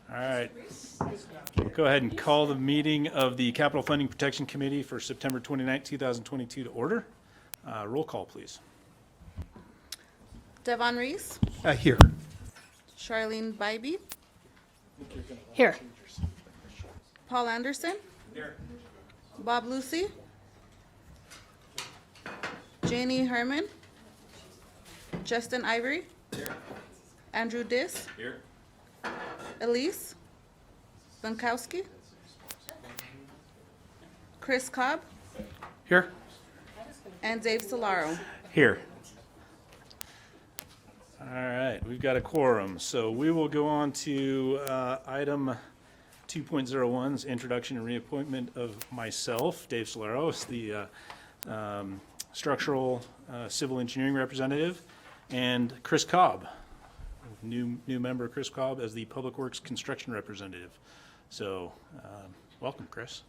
All right. We'll go ahead and call the meeting of the Capital Funding Protection Committee for September 29, 2022 to order. Roll call, please. Devon Reese, Here. Charlene Bybee, Here. Paul Anderson, Bob Lucy, Janie Herman, Justin Ivory, Andrew Diss, Elise Bankowski, Chris Cobb, Here. and Dave Solaro. Here. All right, we've got a quorum, so we will go on to item 2.01's introduction and reappointment of myself, Dave Solaro, as the structural civil engineering representative, and Chris Cobb, new member Chris Cobb, as the public works construction representative. So welcome, Chris.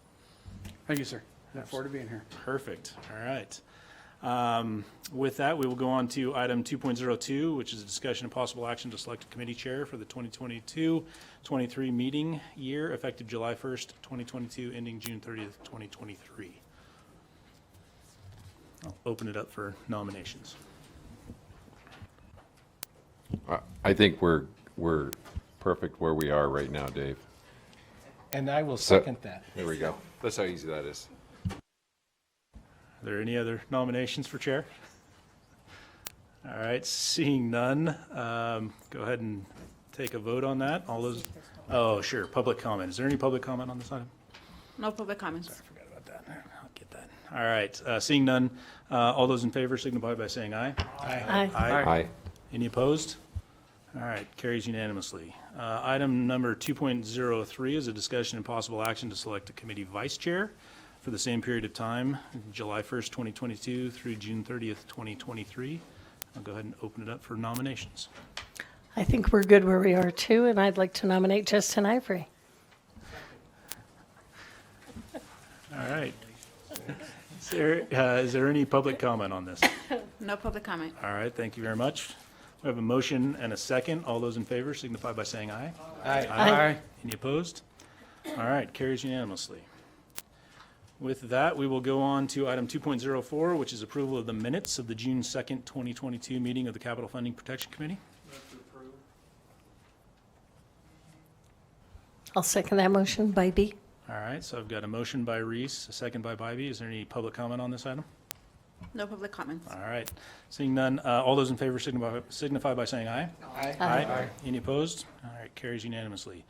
Thank you, sir. Look forward to being here. Perfect. All right. With that, we will go on to item 2.02, which is a discussion of possible action to select a committee chair for the 2022-23 meeting year, effective July 1st, 2022, ending June 30th, 2023. I'll open it up for nominations. I think we're perfect where we are right now, Dave. And I will second that. There we go. That's how easy that is. Are there any other nominations for chair? All right, seeing none, go ahead and take a vote on that. All those, oh, sure, public comment. Is there any public comment on this item? No public comments. I forgot about that. I'll get that. All right, seeing none, all those in favor signify by saying aye. Aye. Aye. Any opposed? All right, carries unanimously. Item number 2.03 is a discussion and possible action to select a committee vice chair for the same period of time, July 1st, 2022 through June 30th, 2023. I'll go ahead and open it up for nominations. I think we're good where we are too, and I'd like to nominate Justin Ivory. All right. Is there any public comment on this? No public comment. All right, thank you very much. We have a motion and a second. All those in favor signify by saying aye. Aye. Any opposed? All right, carries unanimously. With that, we will go on to item 2.04, which is approval of the minutes of the June 2nd, 2022 meeting of the Capital Funding Protection Committee. I'll second that motion. Bybee. All right, so I've got a motion by Reese, a second by Bybee. Is there any public comment on this item? No public comments. All right, seeing none, all those in favor signify by saying aye. Aye. Any opposed? All right, carries unanimously.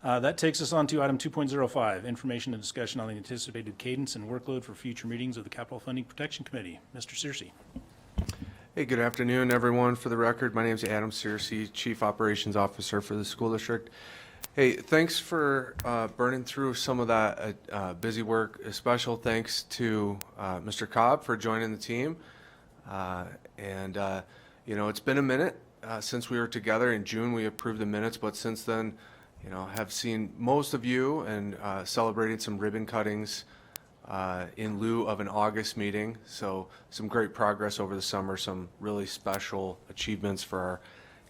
That takes us on to item 2.05, information and discussion on the anticipated cadence and workload for future meetings of the Capital Funding Protection Committee. Mr. Searcy. Hey, good afternoon, everyone. For the record, my name is Adam Searcy, Chief Operations Officer for the school district. Hey, thanks for burning through some of that busy work. A special thanks to Mr. Cobb for joining the team. You know, it's been a minute since we were together. In June, we approved the minutes, but since then, you know, have seen most of you and celebrated some ribbon cuttings in lieu of an August meeting. So some great progress over the summer, some really special achievements for our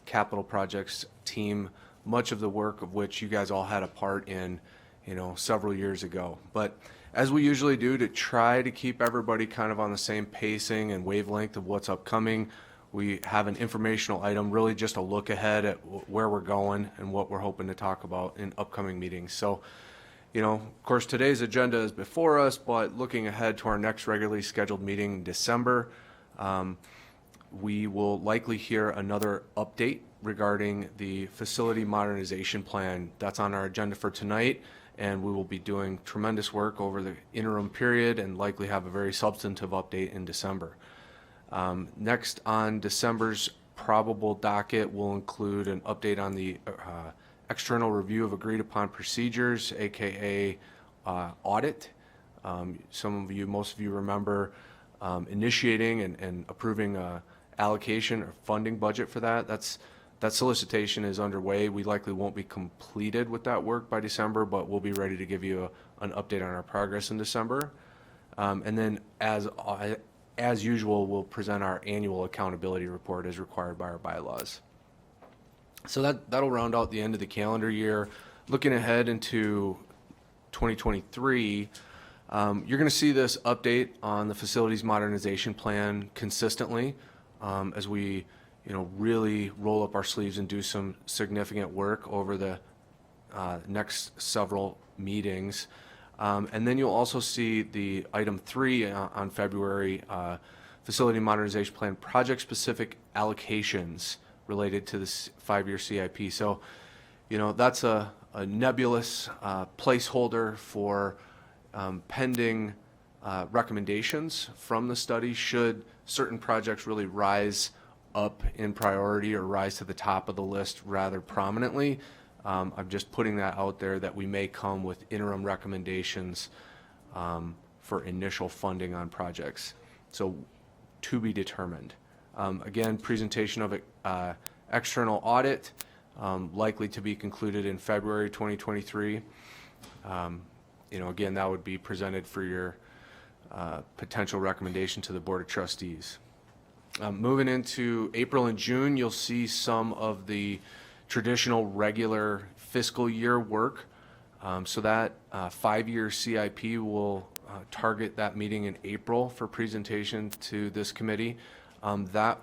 capital projects team, much of the work of which you guys all had a part in, you know, several years ago. But as we usually do, to try to keep everybody kind of on the same pacing and wavelength of what's upcoming, we have an informational item, really just a look ahead at where we're going and what we're hoping to talk about in upcoming meetings. So, you know, of course, today's agenda is before us, but looking ahead to our next regularly scheduled meeting in December, we will likely hear another update regarding the facility modernization plan. That's on our agenda for tonight, and we will be doing tremendous work over the interim period and likely have a very substantive update in December. Next on December's probable docket will include an update on the external review of agreed upon procedures, aka audit. Most of you remember initiating and approving allocation or funding budget for that. That solicitation is underway. We likely won't be completed with that work by December, but we'll be ready to give you an update on our progress in December. And then as usual, we'll present our annual accountability report as required by our bylaws. So that'll round out the end of the calendar year. looking ahead into 2023, you're going to see this update on the facilities modernization plan consistently as we, really roll up our sleeves and do some significant work over the next several meetings. And then you'll also see the item 3 on February, facility modernization plan, project-specific allocations related to this 5-year CIP. So, that's a nebulous placeholder for pending recommendations from the study should certain projects really rise up in priority or rise to the top of the list rather prominently. I'm just putting that out there that we may come with interim recommendations for initial funding on projects. So to be determined. Again, presentation of external audit likely to be concluded in February 2023. Again, that would be presented for your potential recommendation to the Board of Trustees. Moving into April and June, you'll see some of the traditional regular fiscal year work. So that 5-year CIP will target that meeting in April for presentation to this committee. That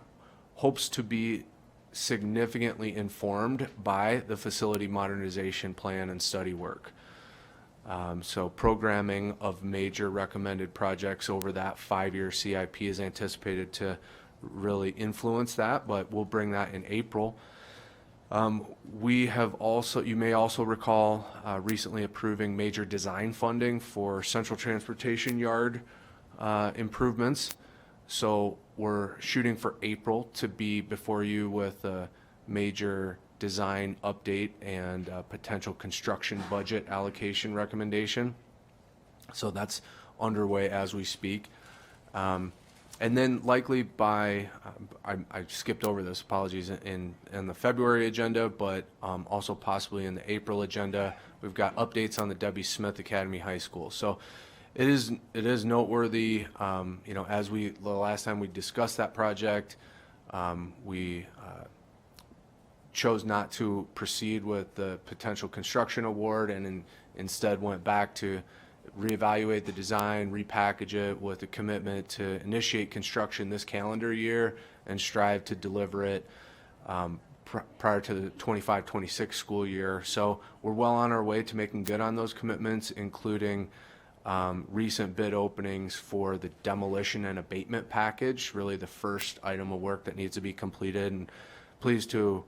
hopes to be significantly informed by the facility modernization plan and study work. So programming of major recommended projects over that 5-year CIP is anticipated to really influence that, but we'll bring that in April. We have also, you may also recall, recently approving major design funding for Central Transportation Yard improvements. So we're shooting for April to be before you with a major design update and potential construction budget allocation recommendation. So that's underway as we speak. And then likely by, I skipped over this, apologies, in the February agenda, but also possibly in the April agenda, we've got updates on the W. Smith Academy High School. So it is noteworthy, as the last time we discussed that project, we chose not to proceed with the potential construction award and instead went back to reevaluate the design, repackage it with a commitment to initiate construction this calendar year and strive to deliver it prior to the 25-26 school year. So we're well on our way to making good on those commitments, including recent bid openings for the demolition and abatement package, really the first item of work that needs to be completed. And pleased to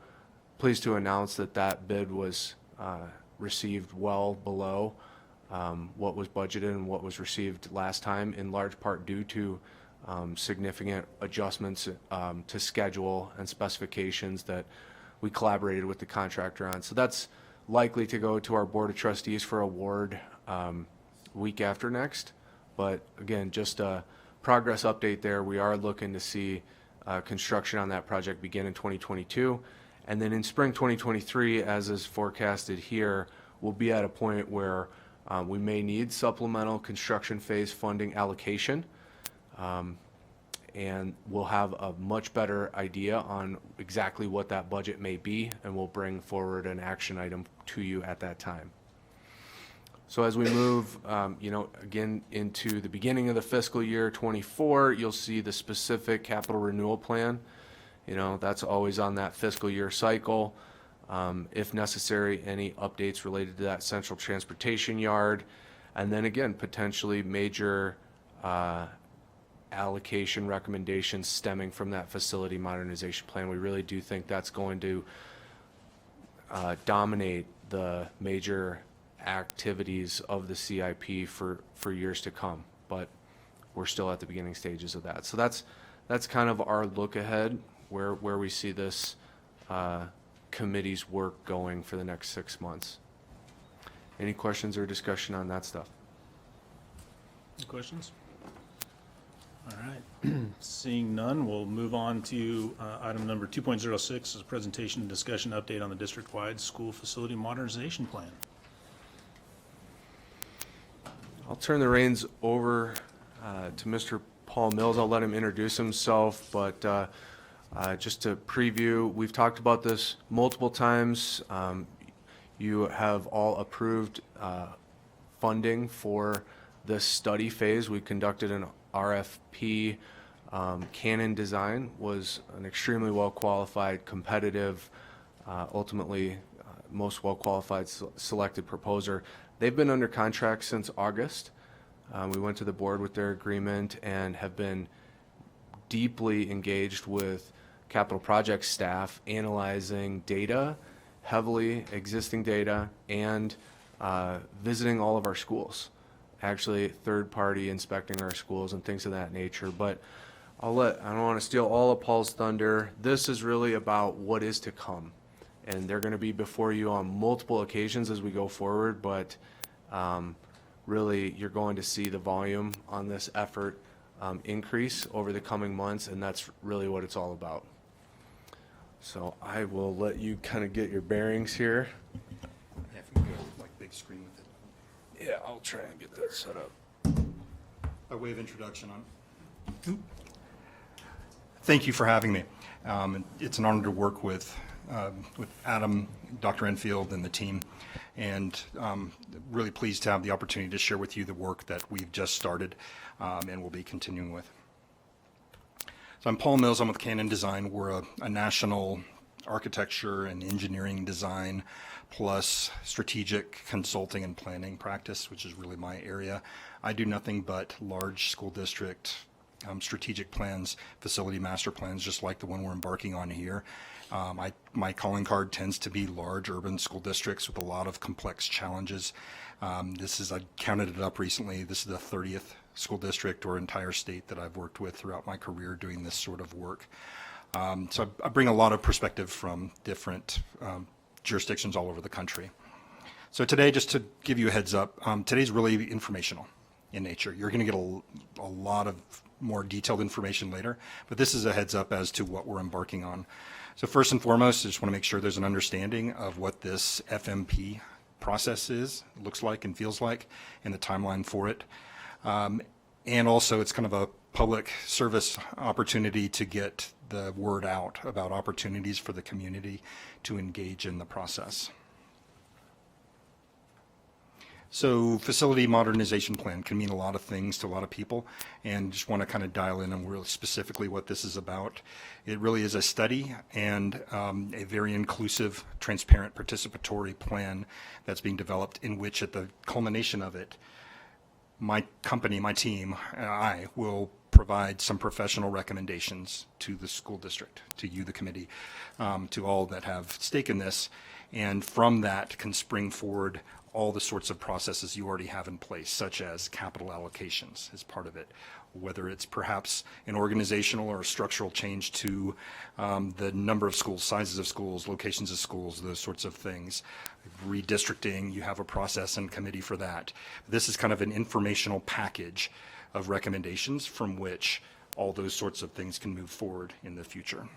announce that bid was received well below what was budgeted and what was received last time, in large part due to significant adjustments to schedule and specifications that we collaborated with the contractor on. So that's likely to go to our Board of Trustees for award week after next. But again, just a progress update there. We are looking to see construction on that project begin in 2022. And then in spring 2023, as is forecasted here, we'll be at a point where we may need supplemental construction phase funding allocation, and we'll have a much better idea on exactly what that budget may be, and we'll bring forward an action item to you at that time. So as we move, again into the beginning of the fiscal year 24, you'll see the specific capital renewal plan. That's always on that fiscal year cycle. If necessary, any updates related to that Central Transportation Yard, and then again, potentially major allocation recommendations stemming from that facility modernization plan. We really do think that's going to dominate the major activities of the CIP for years to come, but we're still at the beginning stages of that. So that's kind of our look ahead, where we see this committee's work going for the next 6 months. Any questions or discussion on that stuff? Any questions? All right. Seeing none, we'll move on to item number 2.06 is a presentation and discussion update on the district-wide school facility modernization plan. I'll turn the reins over to Mr. Paul Mills. I'll let him introduce himself, but just to preview, we've talked about this multiple times. you have all approved funding for the study phase. We conducted an RFP. Canon Design was an extremely well-qualified, competitive, ultimately most well-qualified selected proposer. They've been under contract since August. We went to the board with their agreement and have been deeply engaged with capital project staff, analyzing data, heavily existing data, and visiting all of our schools, actually third-party inspecting our schools and things of that nature. But I don't want to steal all of Paul's thunder. This is really about what is to come. And they're going to be before you on multiple occasions as we go forward, but really you're going to see the volume on this effort increase over the coming months, and that's really what it's all about. So I will let you kind of get your bearings here. Yeah, if we go like big screen with it. Yeah, I'll try and get that set up. By way of introduction, thank you for having me. It's an honor to work with Adam, Dr. Enfield, and the team, and really pleased to have the opportunity to share with you the work that we've just started and will be continuing with. So I'm Paul Mills. I'm with Canon Design. We're a national architecture and engineering design plus strategic consulting and planning practice, which is really my area. I do nothing but large school district strategic plans, facility master plans, just like the one we're embarking on here. My calling card tends to be large urban school districts with a lot of complex challenges. I counted it up recently. This is the 30th school district or entire state that I've worked with throughout my career doing this sort of work. So I bring a lot of perspective from different jurisdictions all over the country. So today, just to give you a heads up, today's really informational in nature. You're going to get a lot of more detailed information later, but this is a heads up as to what we're embarking on. So first and foremost, I just want to make sure there's an understanding of what this FMP process looks like and feels like, and the timeline for it. And also it's kind of a public service opportunity to get the word out about opportunities for the community to engage in the process. So facility modernization plan can mean a lot of things to a lot of people, and just want to kind of dial in on really specifically what this is about. It really is a study and a very inclusive, transparent, participatory plan that's being developed, in which at the culmination of it, my company, my team, and I will provide some professional recommendations to the school district, to you, the committee, to all that have stake in this, and from that can spring forward all the sorts of processes you already have in place, such as capital allocations as part of it, whether it's perhaps an organizational or a structural change to the number of schools, sizes of schools, locations of schools, those sorts of things. Redistricting, you have a process and committee for that. This is kind of an informational package of recommendations from which all those sorts of things can move forward in the future.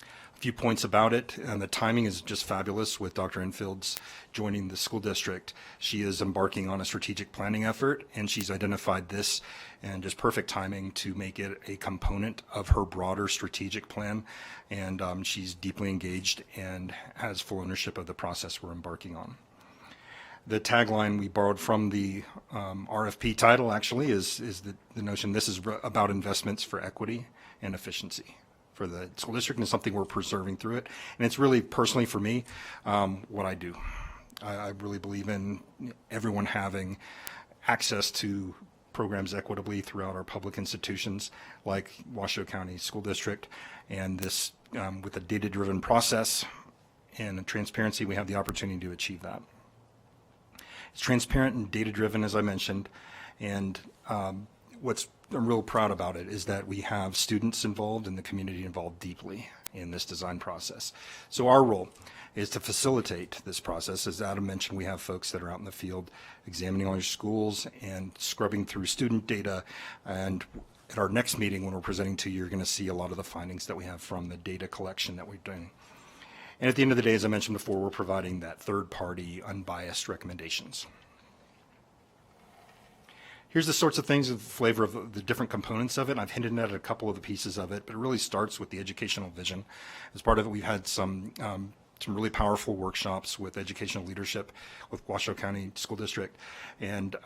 A few points about it, and the timing is just fabulous with Dr. Enfield's joining the school district. She is embarking on a strategic planning effort, and she's identified this and just perfect timing to make it a component of her broader strategic plan. And she's deeply engaged and has full ownership of the process we're embarking on. The tagline we borrowed from the RFP title actually is the notion this is about investments for equity and efficiency for the school district, and it's something we're preserving through it. And it's really, personally for me, what I do. I really believe in everyone having access to programs equitably throughout our public institutions like Washoe County School District, and this, with a data-driven process and transparency, we have the opportunity to achieve that. It's transparent and data-driven, as I mentioned, and what's I'm real proud about it is that we have students involved and the community involved deeply in this design process. So our role is to facilitate this process. As Adam mentioned, we have folks that are out in the field examining all your schools and scrubbing through student data. And at our next meeting, when we're presenting to you, you're going to see a lot of the findings that we have from the data collection that we're doing. And at the end of the day, as I mentioned before, we're providing that third-party, unbiased recommendations. Here's the sorts of things, the flavor of the different components of it. I've hinted at a couple of the pieces of it, but it really starts with the educational vision. As part of it, we've had some some really powerful workshops with educational leadership with Washoe County School District. And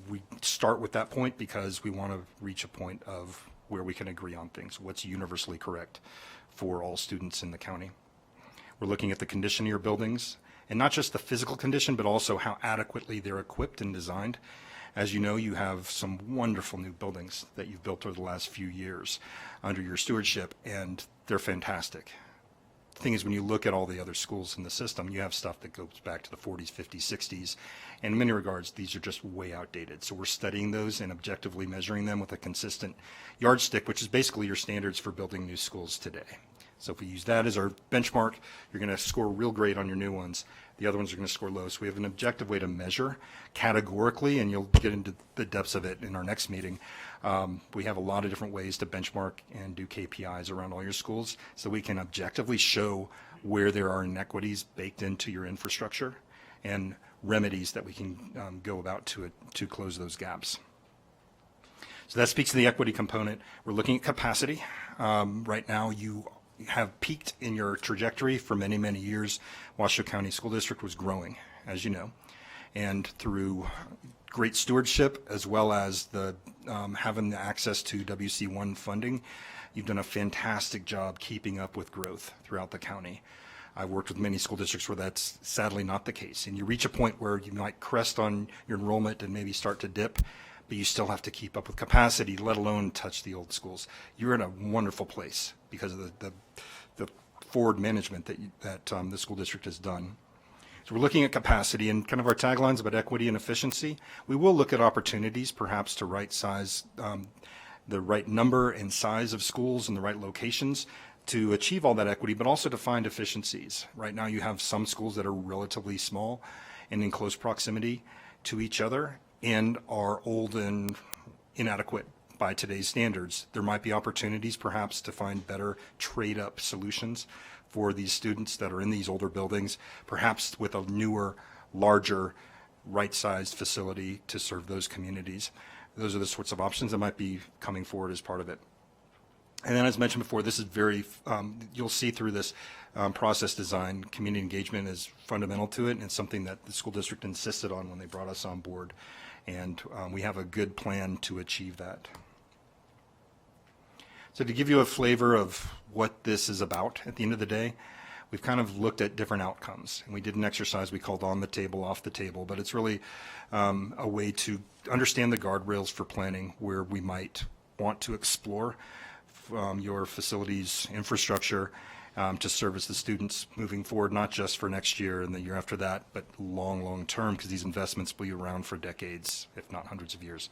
we start with that point because we want to reach a point of where we can agree on things, what's universally correct for all students in the county. We're looking at the condition of your buildings, and not just the physical condition, but also how adequately they're equipped and designed. As you know, you have some wonderful new buildings that you've built over the last few years under your stewardship, and they're fantastic. The thing is, when you look at all the other schools in the system, you have stuff that goes back to the 40s, 50s, 60s, and in many regards, these are just way outdated. So we're studying those and objectively measuring them with a consistent yardstick, which is basically your standards for building new schools today. So if we use that as our benchmark, you're going to score real great on your new ones. The other ones are going to score low. So we have an objective way to measure categorically, and you'll get into the depths of it in our next meeting. We have a lot of different ways to benchmark and do KPIs around all your schools, so we can objectively show where there are inequities baked into your infrastructure and remedies that we can go about to close those gaps. So that speaks to the equity component. We're looking at capacity. Right now, you have peaked in your trajectory for many, many years. Washoe County School District was growing, as you know, and through great stewardship as well as the having the access to WC1 funding, you've done a fantastic job keeping up with growth throughout the county. I've worked with many school districts where that's sadly not the case, and you reach a point where you might crest on your enrollment and maybe start to dip, but you still have to keep up with capacity, let alone touch the old schools. You're in a wonderful place because of the forward management that the school district has done. So we're looking at capacity, and kind of our taglines about equity and efficiency. We will look at opportunities perhaps to right size the right number and size of schools in the right locations to achieve all that equity, but also to find efficiencies. Right now you have some schools that are relatively small and in close proximity to each other and are old and inadequate by today's standards. There might be opportunities perhaps to find better trade-up solutions for these students that are in these older buildings, perhaps with a newer, larger, right-sized facility to serve those communities. Those are the sorts of options that might be coming forward as part of it. And then, as mentioned before, this is very, you'll see through this process design, community engagement is fundamental to it, and it's something that the school district insisted on when they brought us on board. And we have a good plan to achieve that. So to give you a flavor of what this is about, at the end of the day, we've kind of looked at different outcomes. And we did an exercise we called on the table, off the table, but it's really a way to understand the guardrails for planning where we might want to explore your facilities infrastructure to service the students moving forward, not just for next year and the year after that, but long term, because these investments will be around for decades, if not hundreds of years.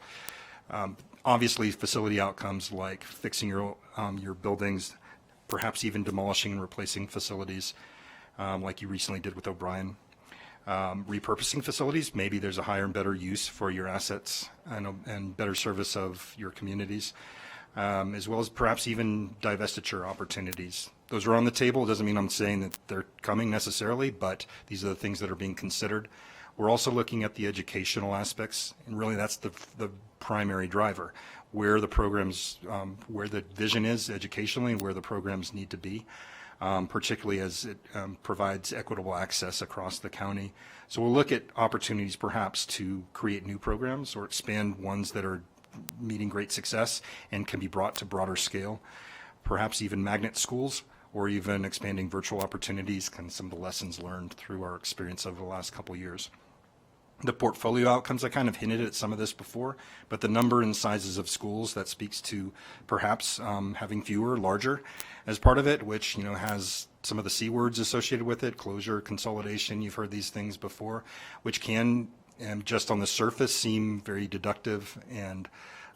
Obviously, facility outcomes like fixing your buildings, perhaps even demolishing and replacing facilities, like you recently did with O'Brien. Repurposing facilities, maybe there's a higher and better use for your assets and better service of your communities, as well as perhaps even divestiture opportunities. Those are on the table. It doesn't mean I'm saying that they're coming necessarily, but these are the things that are being considered. We're also looking at the educational aspects, and really that's the primary driver, where the programs, where the vision is educationally and where the programs need to be, particularly as it provides equitable access across the county. So we'll look at opportunities perhaps to create new programs or expand ones that are meeting great success and can be brought to broader scale, perhaps even magnet schools, or even expanding virtual opportunities, kind of some of the lessons learned through our experience over the last couple of years. The portfolio outcomes, I kind of hinted at some of this before, but the number and sizes of schools, that speaks to perhaps having fewer, larger as part of it, which, you know, has some of the C words associated with it, closure, consolidation, you've heard these things before, which can, just on the surface, seem very deductive and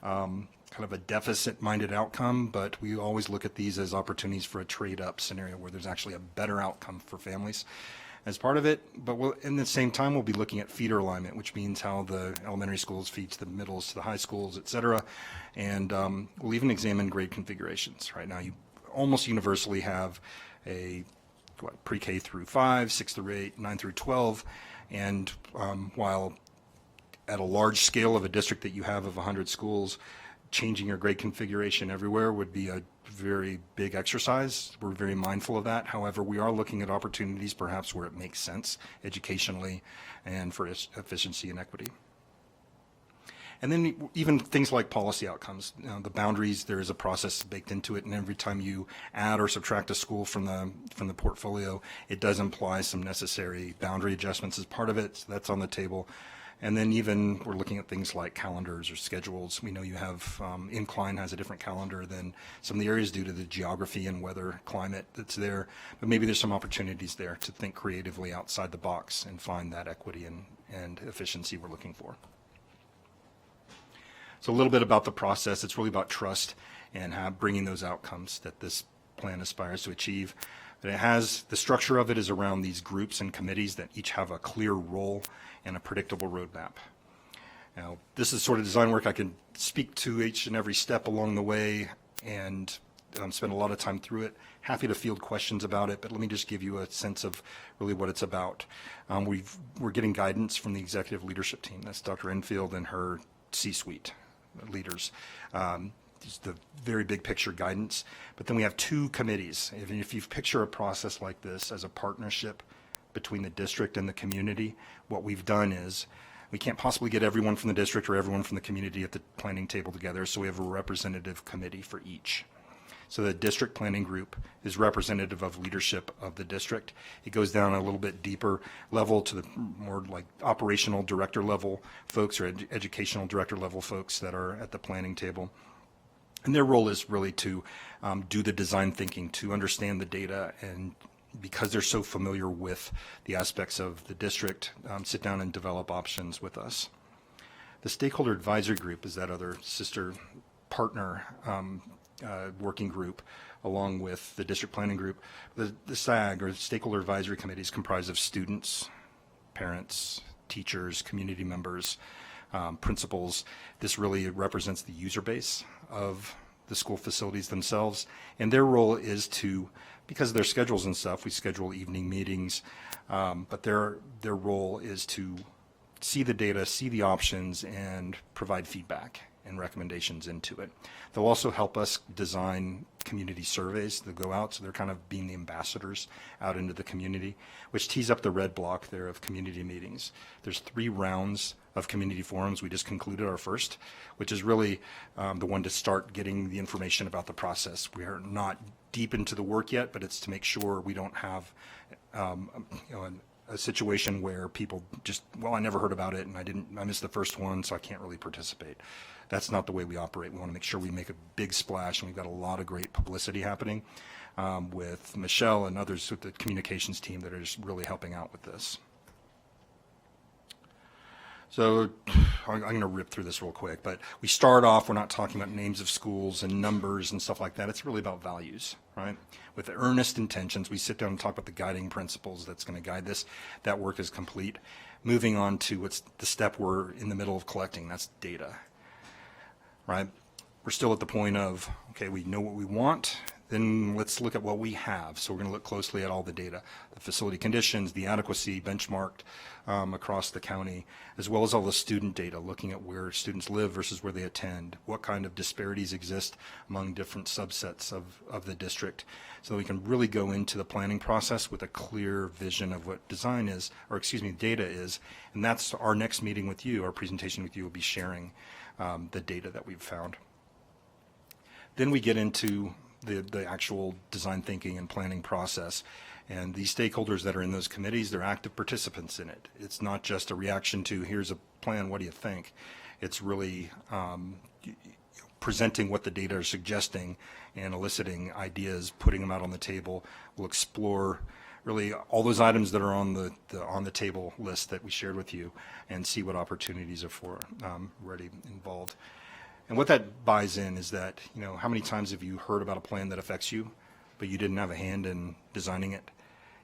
kind of a deficit-minded outcome, but we always look at these as opportunities for a trade-up scenario where there's actually a better outcome for families as part of it. But in the same time, we'll be looking at feeder alignment, which means how the elementary schools feed to the middles, to the high schools, et cetera. And we'll even examine grade configurations. Right now, you almost universally have a pre-K through 5, 6 through 8, 9 through 12, and while at a large scale of a district that you have of 100 schools, changing your grade configuration everywhere would be a very big exercise. We're very mindful of that. However, we are looking at opportunities perhaps where it makes sense educationally and for efficiency and equity. And then even things like policy outcomes, the boundaries, there is a process baked into it, and every time you add or subtract a school from the portfolio, it does imply some necessary boundary adjustments as part of it, so that's on the table. And then even we're looking at things like calendars or schedules. We know you have, Incline has a different calendar than some of the areas due to the geography and weather climate that's there, but maybe there's some opportunities there to think creatively outside the box and find that equity and efficiency we're looking for. So a little bit about the process. It's really about trust and bringing those outcomes that this plan aspires to achieve. But it has, the structure of it is around these groups and committees that each have a clear role and a predictable roadmap. Now, this is sort of design work. I can speak to each and every step along the way and spend a lot of time through it. Happy to field questions about it, but let me just give you a sense of really what it's about. We're getting guidance from the executive leadership team. That's Dr. Enfield and her C-suite leaders. Just the very big picture guidance. But then we have two committees. If you picture a process like this as a partnership between the district and the community, what we've done is we can't possibly get everyone from the district or everyone from the community at the planning table together, so we have a representative committee for each. So the district planning group is representative of leadership of the district. It goes down a little bit deeper level to the more like operational director level folks or educational director level folks that are at the planning table. And their role is really to do the design thinking, to understand the data, and because they're so familiar with the aspects of the district, sit down and develop options with us. The Stakeholder Advisory Group is that other sister partner working group along with the district planning group. The SAG, or Stakeholder Advisory Committee, is comprised of students, parents, teachers, community members, principals. This really represents the user base of the school facilities themselves, and their role is to, because of their schedules and stuff, we schedule evening meetings, but their role is to see the data, see the options, and provide feedback and recommendations into it. They'll also help us design community surveys that go out, so they're kind of being the ambassadors out into the community, which tees up the red block there of community meetings. There's 3 rounds of community forums. We just concluded our first, which is really the one to start getting the information about the process. We are not deep into the work yet, but it's to make sure we don't have a situation where people just, well, I never heard about it and I missed the first one, so I can't really participate. That's not the way we operate. We want to make sure we make a big splash, and we've got a lot of great publicity happening with Michelle and others with the communications team that are just really helping out with this. So I'm going to rip through this real quick, but we start off, we're not talking about names of schools and numbers and stuff like that. It's really about values, right? With earnest intentions, we sit down and talk about the guiding principles that's going to guide this. That work is complete. Moving on to what's the step we're in the middle of collecting, that's data, right? We're still at the point of, okay, we know what we want, then let's look at what we have. So we're going to look closely at all the data, the facility conditions, the adequacy benchmarked across the county, as well as all the student data, looking at where students live versus where they attend, what kind of disparities exist among different subsets of the district, so that we can really go into the planning process with a clear vision of what design is, or excuse me, data is. And that's our next meeting with you, our presentation with you will be sharing the data that we've found. Then we get into the actual design thinking and planning process. And these stakeholders that are in those committees, they're active participants in it. It's not just a reaction to, here's a plan, what do you think? It's really presenting what the data are suggesting and eliciting ideas, putting them out on the table. We'll explore really all those items that are on the table list that we shared with you and see what opportunities are for already involved. And what that buys in is that, you know, how many times have you heard about a plan that affects you, but you didn't have a hand in designing it?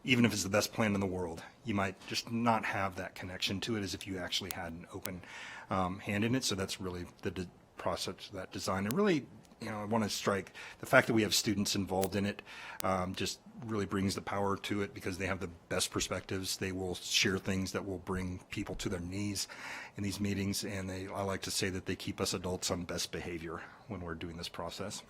Even if it's the best plan in the world, you might just not have that connection to it as if you actually had an open hand in it. So that's really the process of that design. And really, I want to strike the fact that we have students involved in it just really brings the power to it because they have the best perspectives. They will share things that will bring people to their knees in these meetings, and I like to say that they keep us adults on best behavior when we're doing this process.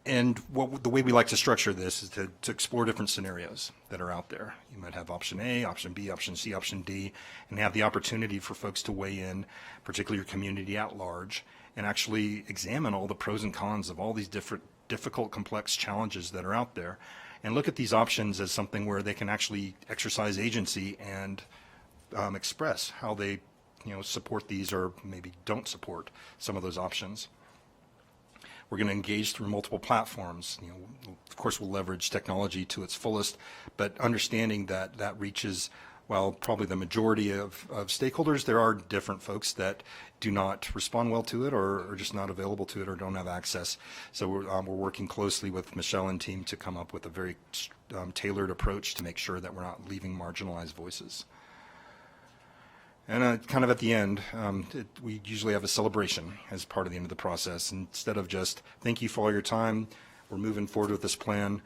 And the way we like to structure this is to explore different scenarios that are out there. You might have option A, option B, option C, option D, and have the opportunity for folks to weigh in, particularly your community at large, and actually examine all the pros and cons of all these different difficult, complex challenges that are out there, and look at these options as something where they can actually exercise agency and express how they support these or maybe don't support some of those options. We're going to engage through multiple platforms. Of course, we'll leverage technology to its fullest, but understanding that that reaches, well, probably the majority of stakeholders, there are different folks that do not respond well to it or are just not available to it or don't have access. So we're working closely with Michelle and team to come up with a very tailored approach to make sure that we're not leaving marginalized voices. And kind of at the end, we usually have a celebration as part of the end of the process. Instead of just, thank you for all your time, we're moving forward with this plan,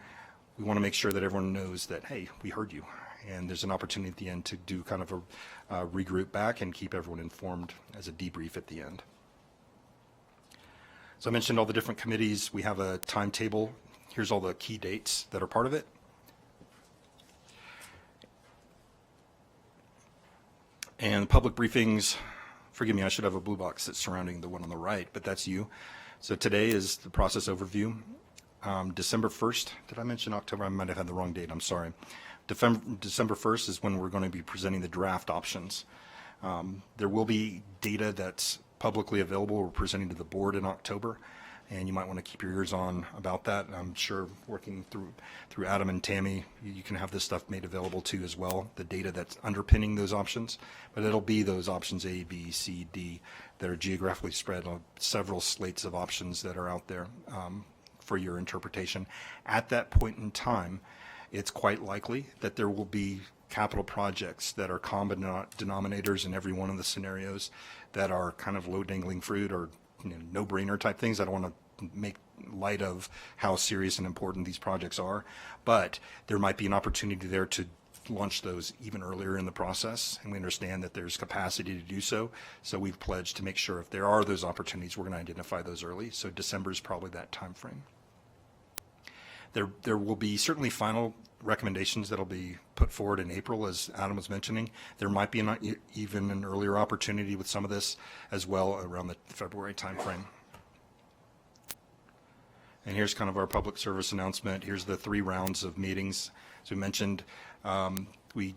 we want to make sure that everyone knows that, hey, we heard you. And there's an opportunity at the end to do kind of a regroup back and keep everyone informed as a debrief at the end. So I mentioned all the different committees. We have a timetable. Here's all the key dates that are part of it. And public briefings, forgive me, I should have a blue box that's surrounding the one on the right, but that's you. So today is the process overview. December 1st, did I mention October? I might have had the wrong date, I'm sorry. December 1st is when we're going to be presenting the draft options. There will be data that's publicly available. We're presenting to the board in October, and you might want to keep your ears on about that. I'm sure working through Adam and Tammy, you can have this stuff made available too as well, the data that's underpinning those options. But it'll be those options A, B, C, D that are geographically spread on several slates of options that are out there for your interpretation. At that point in time, it's quite likely that there will be capital projects that are common denominators in every one of the scenarios that are kind of low dangling fruit or no-brainer type things. I don't want to make light of how serious and important these projects are, but there might be an opportunity there to launch those even earlier in the process, and we understand that there's capacity to do so. So we've pledged to make sure if there are those opportunities, we're going to identify those early. So December is probably that time frame. There will be certainly final recommendations that will be put forward in April, as Adam was mentioning. There might be even an earlier opportunity with some of this as well around the February timeframe. And here's kind of our public service announcement. Here's the 3 rounds of meetings. As we mentioned, we're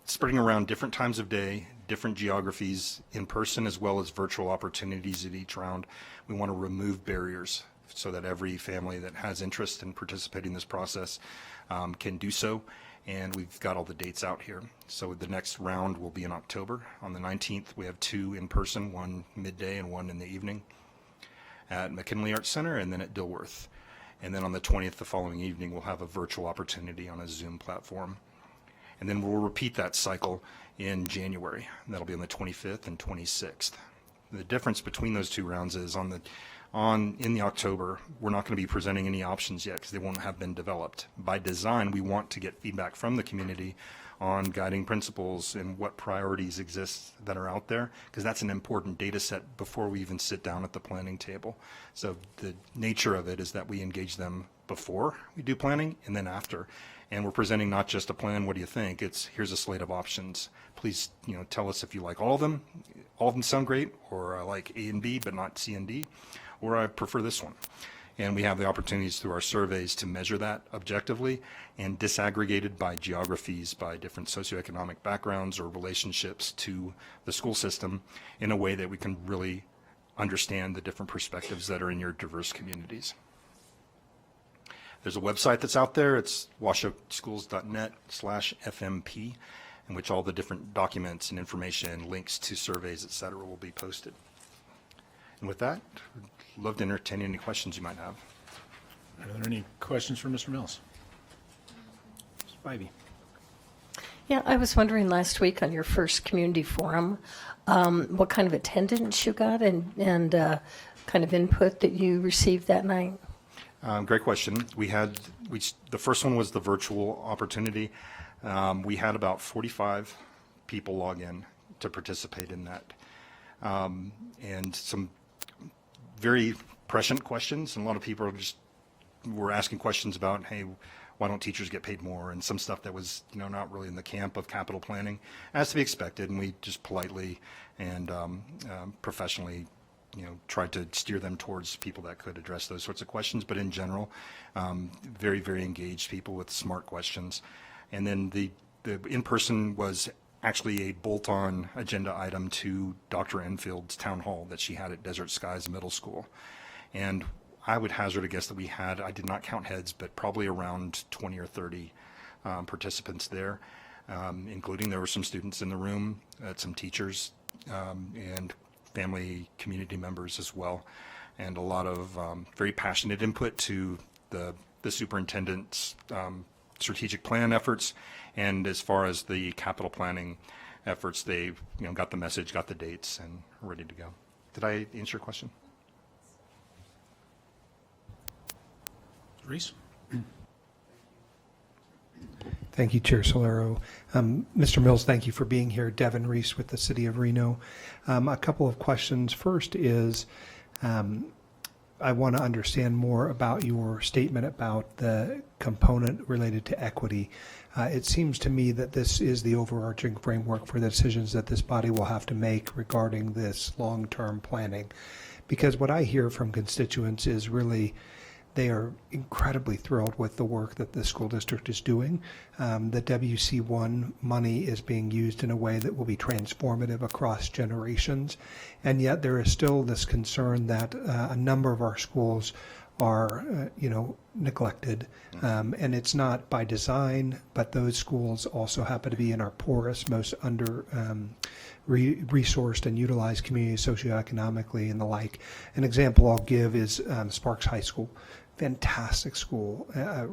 spreading around different times of day, different geographies, in person as well as virtual opportunities at each round. We want to remove barriers so that every family that has interest in participating in this process can do so. And we've got all the dates out here. So the next round will be in October. On the 19th, we have 2 in person, 1 midday and 1 in the evening at McKinley Arts Center and then at Dilworth. And then on the 20th, the following evening, we'll have a virtual opportunity on a Zoom platform. And then we'll repeat that cycle in January. That'll be on the 25th and 26th. The difference between those 2 rounds is in the October, we're not going to be presenting any options yet because they won't have been developed. By design, we want to get feedback from the community on guiding principles and what priorities exist that are out there, because that's an important data set before we even sit down at the planning table. So the nature of it is that we engage them before we do planning and then after. And we're presenting not just a plan, what do you think? It's here's a slate of options. Please, tell us if you like all of them. All of them sound great, or I like A and B but not C and D, or I prefer this one. And we have the opportunities through our surveys to measure that objectively and disaggregated by geographies, by different socioeconomic backgrounds or relationships to the school system in a way that we can really understand the different perspectives that are in your diverse communities. There's a website that's out there. It's washoeschools.net/FMP, in which all the different documents and information, links to surveys, et cetera, will be posted. And with that, I'd love to entertain any questions you might have. Are there any questions for Mr. Mills? Ms. Spivey? Yeah, I was wondering last week on your first community forum, what kind of attendance you got and kind of input that you received that night? Great question. The first one was the virtual opportunity. We had about 45 people log in to participate in that. And some very prescient questions. And a lot of people were asking questions about, hey, why don't teachers get paid more? And some stuff that was, not really in the camp of capital planning, as to be expected. And we just politely and professionally, tried to steer them towards people that could address those sorts of questions. But in general, very, very engaged people with smart questions. And then the in-person was actually a bolt-on agenda item to Dr. Enfield's town hall that she had at Desert Skies Middle School. And I would hazard a guess that we had, I did not count heads, but probably around 20 or 30 participants there, including there were some students in the room, some teachers, and family community members as well, and a lot of very passionate input to the superintendent's strategic plan efforts. And as far as the capital planning efforts, they got the message, got the dates, and are ready to go. Did I answer your question? Reese? Thank you, Chair Solero. Mr. Mills, thank you for being here. Devin Reese with the City of Reno. A couple of questions. First is, I want to understand more about your statement about the component related to equity. It seems to me that this is the overarching framework for the decisions that this body will have to make regarding this long-term planning. Because what I hear from constituents is really they are incredibly thrilled with the work that the school district is doing. The WC1 money is being used in a way that will be transformative across generations. And yet there is still this concern that a number of our schools are, neglected. And it's not by design, but those schools also happen to be in our poorest, most under resourced and utilized communities socioeconomically and the like. An example I'll give is Sparks High School. Fantastic school,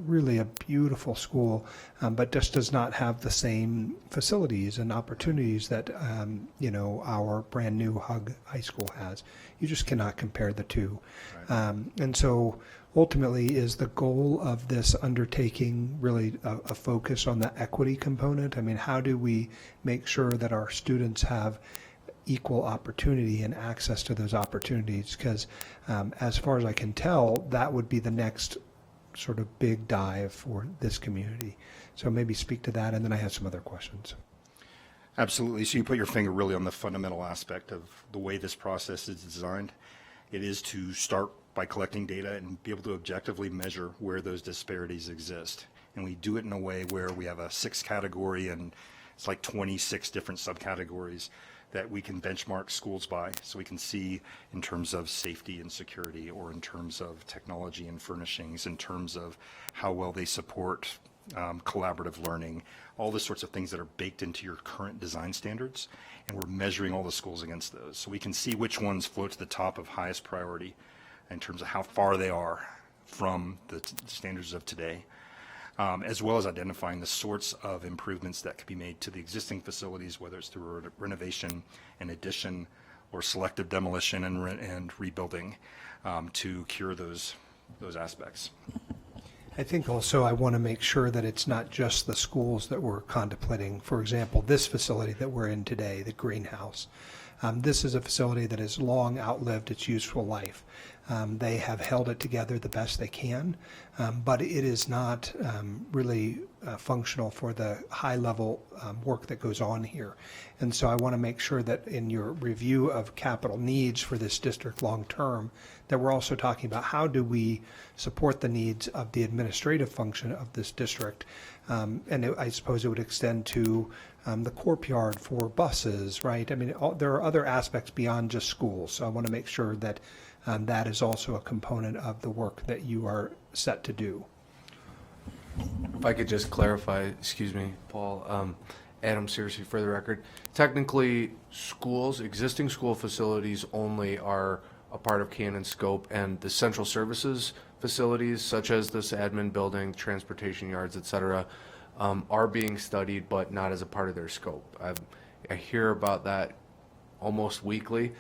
really a beautiful school, but just does not have the same facilities and opportunities that our brand new Hug High School has. You just cannot compare the two. Right. And so ultimately is the goal of this undertaking really a focus on the equity component? I mean, how do we make sure that our students have equal opportunity and access to those opportunities? Because as far as I can tell, that would be the next sort of big dive for this community. So maybe speak to that, and then I have some other questions. Absolutely. So you put your finger really on the fundamental aspect of the way this process is designed. It is to start by collecting data and be able to objectively measure where those disparities exist. And we do it in a way where we have a 6 category and it's like 26 different subcategories that we can benchmark schools by, so we can see in terms of safety and security, or in terms of technology and furnishings, in terms of how well they support collaborative learning, all the sorts of things that are baked into your current design standards, and we're measuring all the schools against those. So we can see which ones float to the top of highest priority in terms of how far they are from the standards of today. As well as identifying the sorts of improvements that could be made to the existing facilities, whether it's through renovation and addition or selective demolition and rebuilding, to cure those aspects. I think also I want to make sure that it's not just the schools that we're contemplating. For example, this facility that we're in today, the greenhouse. This is a facility that has long outlived its useful life. They have held it together the best they can, but it is not really functional for the high-level work that goes on here. And so I want to make sure that in your review of capital needs for this district long-term, that we're also talking about how do we support the needs of the administrative function of this district. I suppose it would extend to the corp yard for buses, right? I mean, there are other aspects beyond just schools. So I want to make sure that that is also a component of the work that you are set to do. If I could just clarify, excuse me, Paul, Adam Searcy for the record. Technically, schools, existing school facilities only are a part of Cannon's scope, and the central services facilities, such as this admin building, transportation yards, et cetera, are being studied, but not as a part of their scope. I hear about that almost weekly,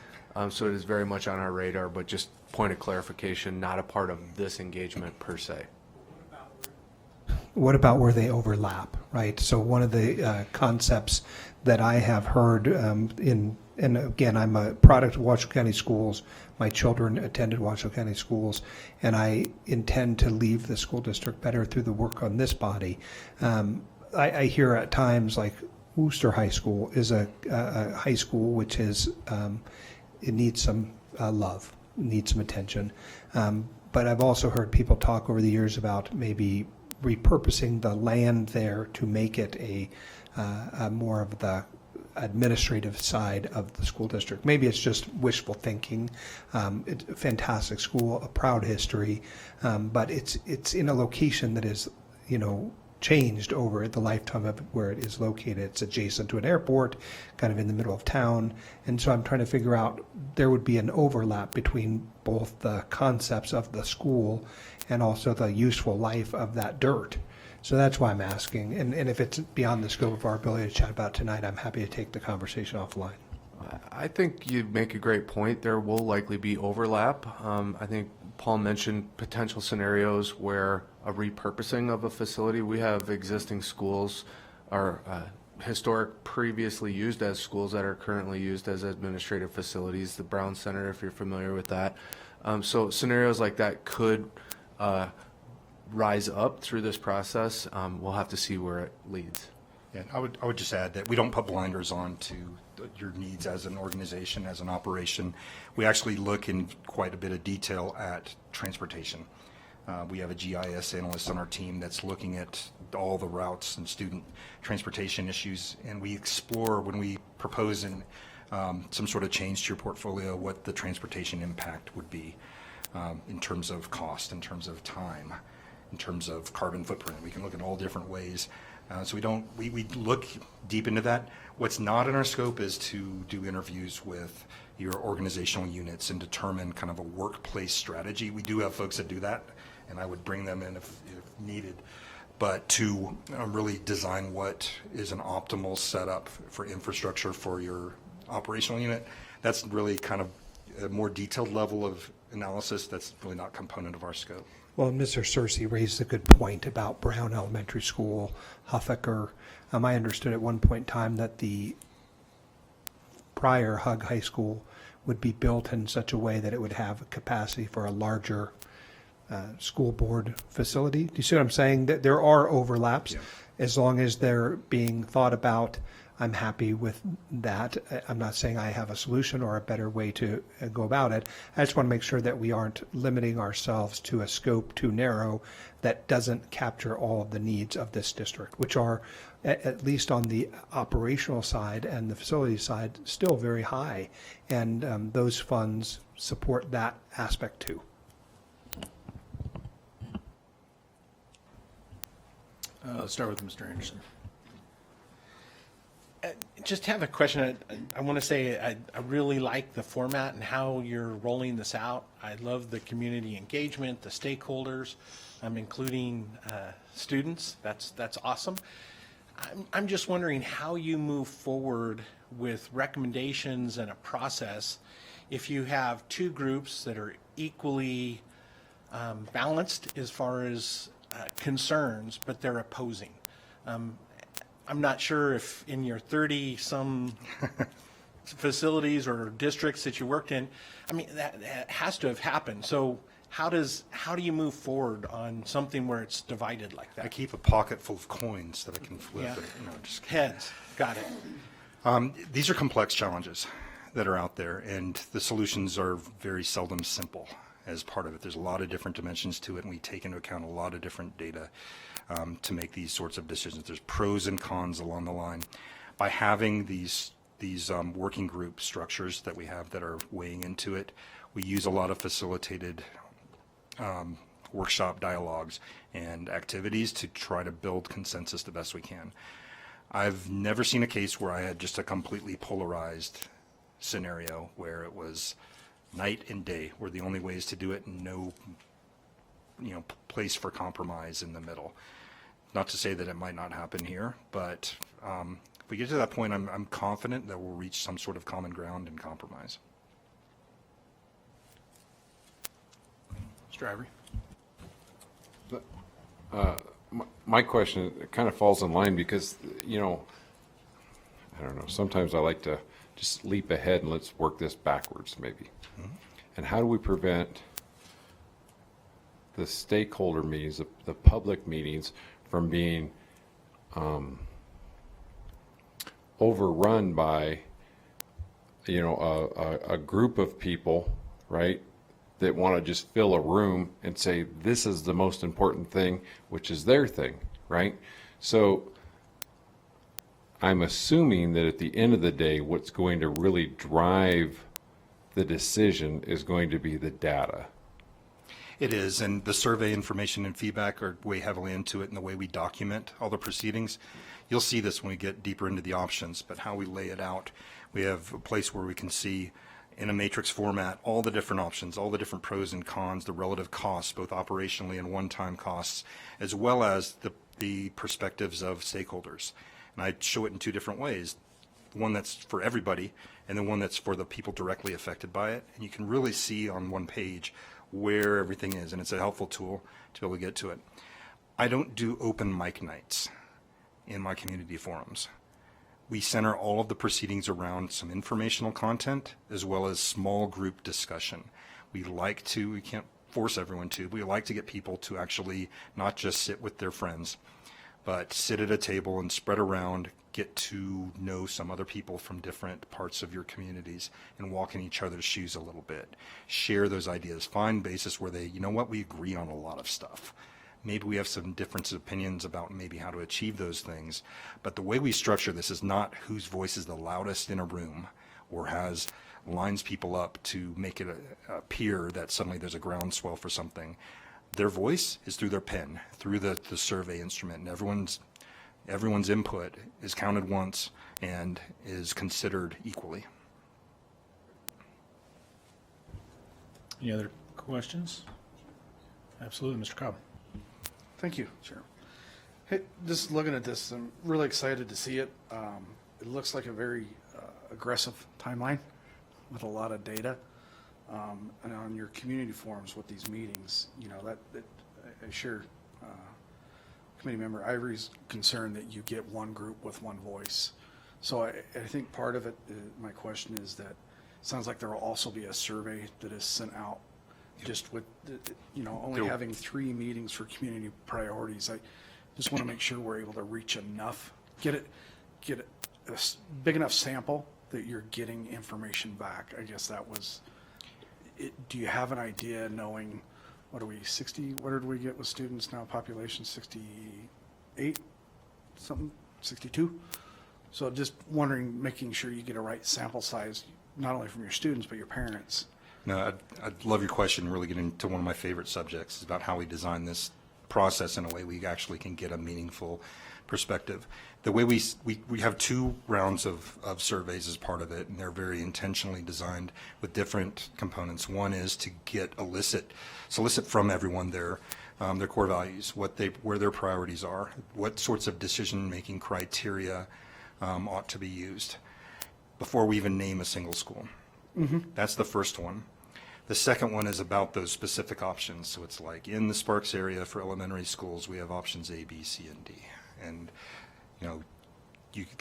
so it is very much on our radar, but just point of clarification, not a part of this engagement per se. What about where they overlap, right? So one of the concepts that I have heard and again, I'm a product of Washoe County Schools. My children attended Washoe County Schools, and I intend to leave the school district better through the work on this body. I hear at times like Worcester High School is a high school which is, it needs some love, needs some attention. But I've also heard people talk over the years about maybe repurposing the land there to make it a more of the administrative side of the school district. Maybe it's just wishful thinking. It's a fantastic school, a proud history, but it's in a location that is, changed over the lifetime of where it is located. It's adjacent to an airport, kind of in the middle of town, and so I'm trying to figure out, there would be an overlap between both the concepts of the school and also the useful life of that dirt. So that's why I'm asking, and if it's beyond the scope of our ability to chat about tonight, I'm happy to take the conversation offline. I think you make a great point. There will likely be overlap. I think Paul mentioned potential scenarios where a repurposing of a facility. We have existing schools or historic previously used as schools that are currently used as administrative facilities, the Brown Center, if you're familiar with that. So scenarios like that could rise up through this process. We'll have to see where it leads. Yeah, I would just add that we don't put blinders on to your needs as an organization, as an operation. We actually look in quite a bit of detail at transportation. We have a GIS analyst on our team that's looking at all the routes and student transportation issues, and we explore when we propose some sort of change to your portfolio what the transportation impact would be in terms of cost, in terms of time, in terms of carbon footprint. We can look at all different ways. So we look deep into that. What's not in our scope is to do interviews with your organizational units and determine kind of a workplace strategy. We do have folks that do that, and I would bring them in if needed. But to really design what is an optimal setup for infrastructure for your operational unit, that's really kind of a more detailed level of analysis that's really not component of our scope. Well, Mr. Searcy raised a good point about Brown Elementary School, Huffaker. I understood at one point in time that the prior Hug High School would be built in such a way that it would have capacity for a larger school board facility. Do you see what I'm saying? That there are overlaps. Yeah. As long as they're being thought about, I'm happy with that. I'm not saying I have a solution or a better way to go about it. I just want to make sure that we aren't limiting ourselves to a scope too narrow that doesn't capture all of the needs of this district, which are, at least on the operational side and the facility side, still very high. And those funds support that aspect too. Let's start with Mr. Anderson. Just have a question. I want to say I really like the format and how you're rolling this out. I love the community engagement, the stakeholders, including students. That's awesome. I'm just wondering how you move forward with recommendations and a process if you have two groups that are equally balanced as far as concerns, but they're opposing. I'm not sure if in your 30-some facilities or districts that you worked in, I mean, that has to have happened. So how do you move forward on something where it's divided like that? I keep a pocket full of coins that I can flip. Yeah. Just kidding. Heads, got it. These are complex challenges that are out there, and the solutions are very seldom simple as part of it. There's a lot of different dimensions to it, and we take into account a lot of different data to make these sorts of decisions. There's pros and cons along the line. By having these working group structures that we have that are weighing into it, we use a lot of facilitated workshop dialogues and activities to try to build consensus the best we can. I've never seen a case where I had just a completely polarized scenario where it was night and day were the only ways to do it and no place for compromise in the middle. Not to say that it might not happen here, but if we get to that point, I'm confident that we'll reach some sort of common ground and compromise. Mr. Ivory? My question, it kind of falls in line because, you know, I don't know, sometimes I like to just leap ahead and let's work this backwards maybe. And how do we prevent the stakeholder meetings, the public meetings, from being overrun by, you know, a group of people, right, that want to just fill a room and say, this is the most important thing, which is their thing, right? So I'm assuming that at the end of the day, what's going to really drive the decision is going to be the data. It is, and the survey information and feedback are way heavily into it in the way we document all the proceedings. You'll see this when we get deeper into the options, but how we lay it out. We have a place where we can see in a matrix format all the different options, all the different pros and cons, the relative costs, both operationally and one-time costs, as well as the perspectives of stakeholders. And I show it in two different ways, one that's for everybody and the one that's for the people directly affected by it. And you can really see on one page where everything is, and it's a helpful tool to be able to get to it. I don't do open mic nights in my community forums. We center all of the proceedings around some informational content as well as small group discussion. We can't force everyone to, we like to get people to actually not just sit with their friends, but sit at a table and spread around, get to know some other people from different parts of your communities and walk in each other's shoes a little bit. Share those ideas, find basis where you know what, we agree on a lot of stuff. Maybe we have some different opinions about maybe how to achieve those things, but the way we structure this is not whose voice is the loudest in a room or lines people up to make it appear that suddenly there's a groundswell for something. Their voice is through their pen, through the survey instrument, and everyone's input is counted once and is considered equally. Any other questions? Absolutely, Mr. Cobb. Thank you, Chair. Hey, just looking at this, I'm really excited to see it. It looks like a very aggressive timeline with a lot of data. And on your community forums with these meetings, you know, I share Committee Member Ivory's concern that you get one group with one voice. So I think part of it, my question is that it sounds like there will also be a survey that is sent out just with, you know, only having 3 meetings for community priorities. I just want to make sure we're able to reach enough, get a big enough sample that you're getting information back. I guess that was it. Do you have an idea, knowing, what are we, 60, what did we get with students now, population 68, something, 62? So just wondering, making sure you get a right sample size, not only from your students, but your parents. No, I'd love your question. Really get into one of my favorite subjects, is about how we design this process in a way we actually can get a meaningful perspective. The way we have 2 rounds of surveys as part of it, and they're very intentionally designed with different components. One is to solicit from everyone their core values, where their priorities are, what sorts of decision-making criteria ought to be used before we even name a single school. That's the first one. The second one is about those specific options. So it's like in the Sparks area for elementary schools, we have options A, B, C, and D. And, you know,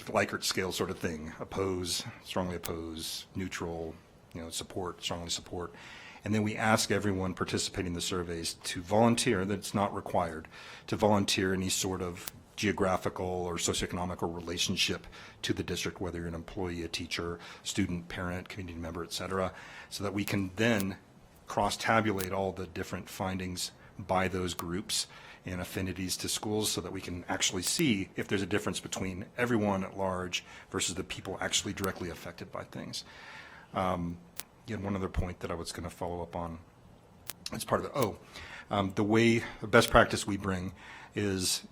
Likert scale sort of thing: oppose, strongly oppose, neutral, you know, support, strongly support. And then we ask everyone participating in the surveys to volunteer, that it's not required, to volunteer any sort of geographical or socioeconomic relationship to the district, whether you're an employee, a teacher, student, parent, community member, et cetera, so that we can then cross-tabulate all the different findings by those groups and affinities to schools, so that we can actually see if there's a difference between everyone at large versus the people actually directly affected by things. Again, one other point that I was going to follow up on as part of the best practice we bring is,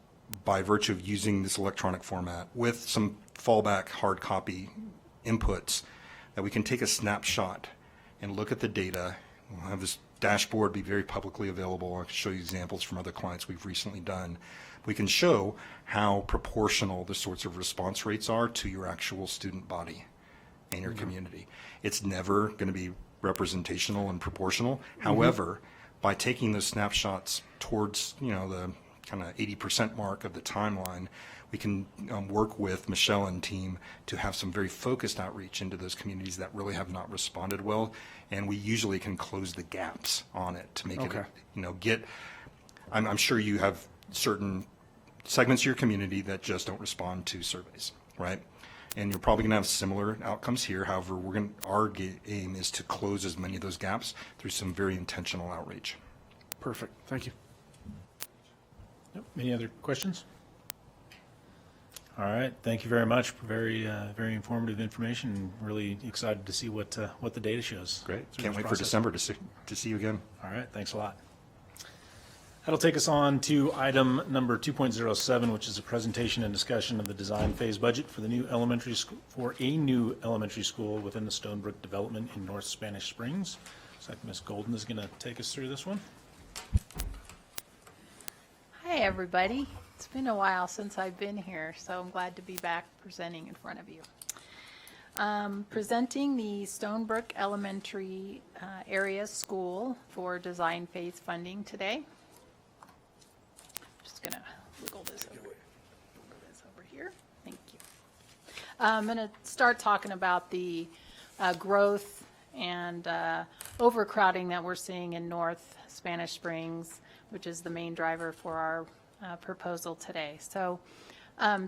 by virtue of using this electronic format with some fallback hard copy inputs, that we can take a snapshot and look at the data. We'll have this dashboard be very publicly available. I'll show you examples from other clients we've recently done. we can show how proportional the sorts of response rates are to your actual student body and your community. It's never going to be representational and proportional. However, by taking those snapshots towards, the kind of 80% mark of the timeline, we can work with Michelle and team to have some very focused outreach into those communities that really have not responded well, and we usually can close the gaps on it to make it, I'm sure you have certain segments of your community that just don't respond to surveys, right? And you're probably going to have similar outcomes here. However, our aim is to close as many of those gaps through some very intentional outreach. Perfect. Thank you. Yep. Any other questions? All right, thank you very much. Very, very informative information, and really excited to see what the data shows. Great. through Can't this wait for process. December to see you again. All right, thanks a lot. That'll take us on to item number 2.07, which is a presentation and discussion of the design phase budget for a new elementary school within the Stonebrook development in North Spanish Springs. Looks like Ms. Golden is going to take us through this one. Hi, everybody. It's been a while since I've been here, so I'm glad to be back presenting in front of you. Presenting the Stonebrook Elementary Area School for design phase funding today. Just gonna wiggle this over here. Thank you. I'm gonna start talking about the growth and overcrowding that we're seeing in North Spanish Springs, which is the main driver for our proposal today. So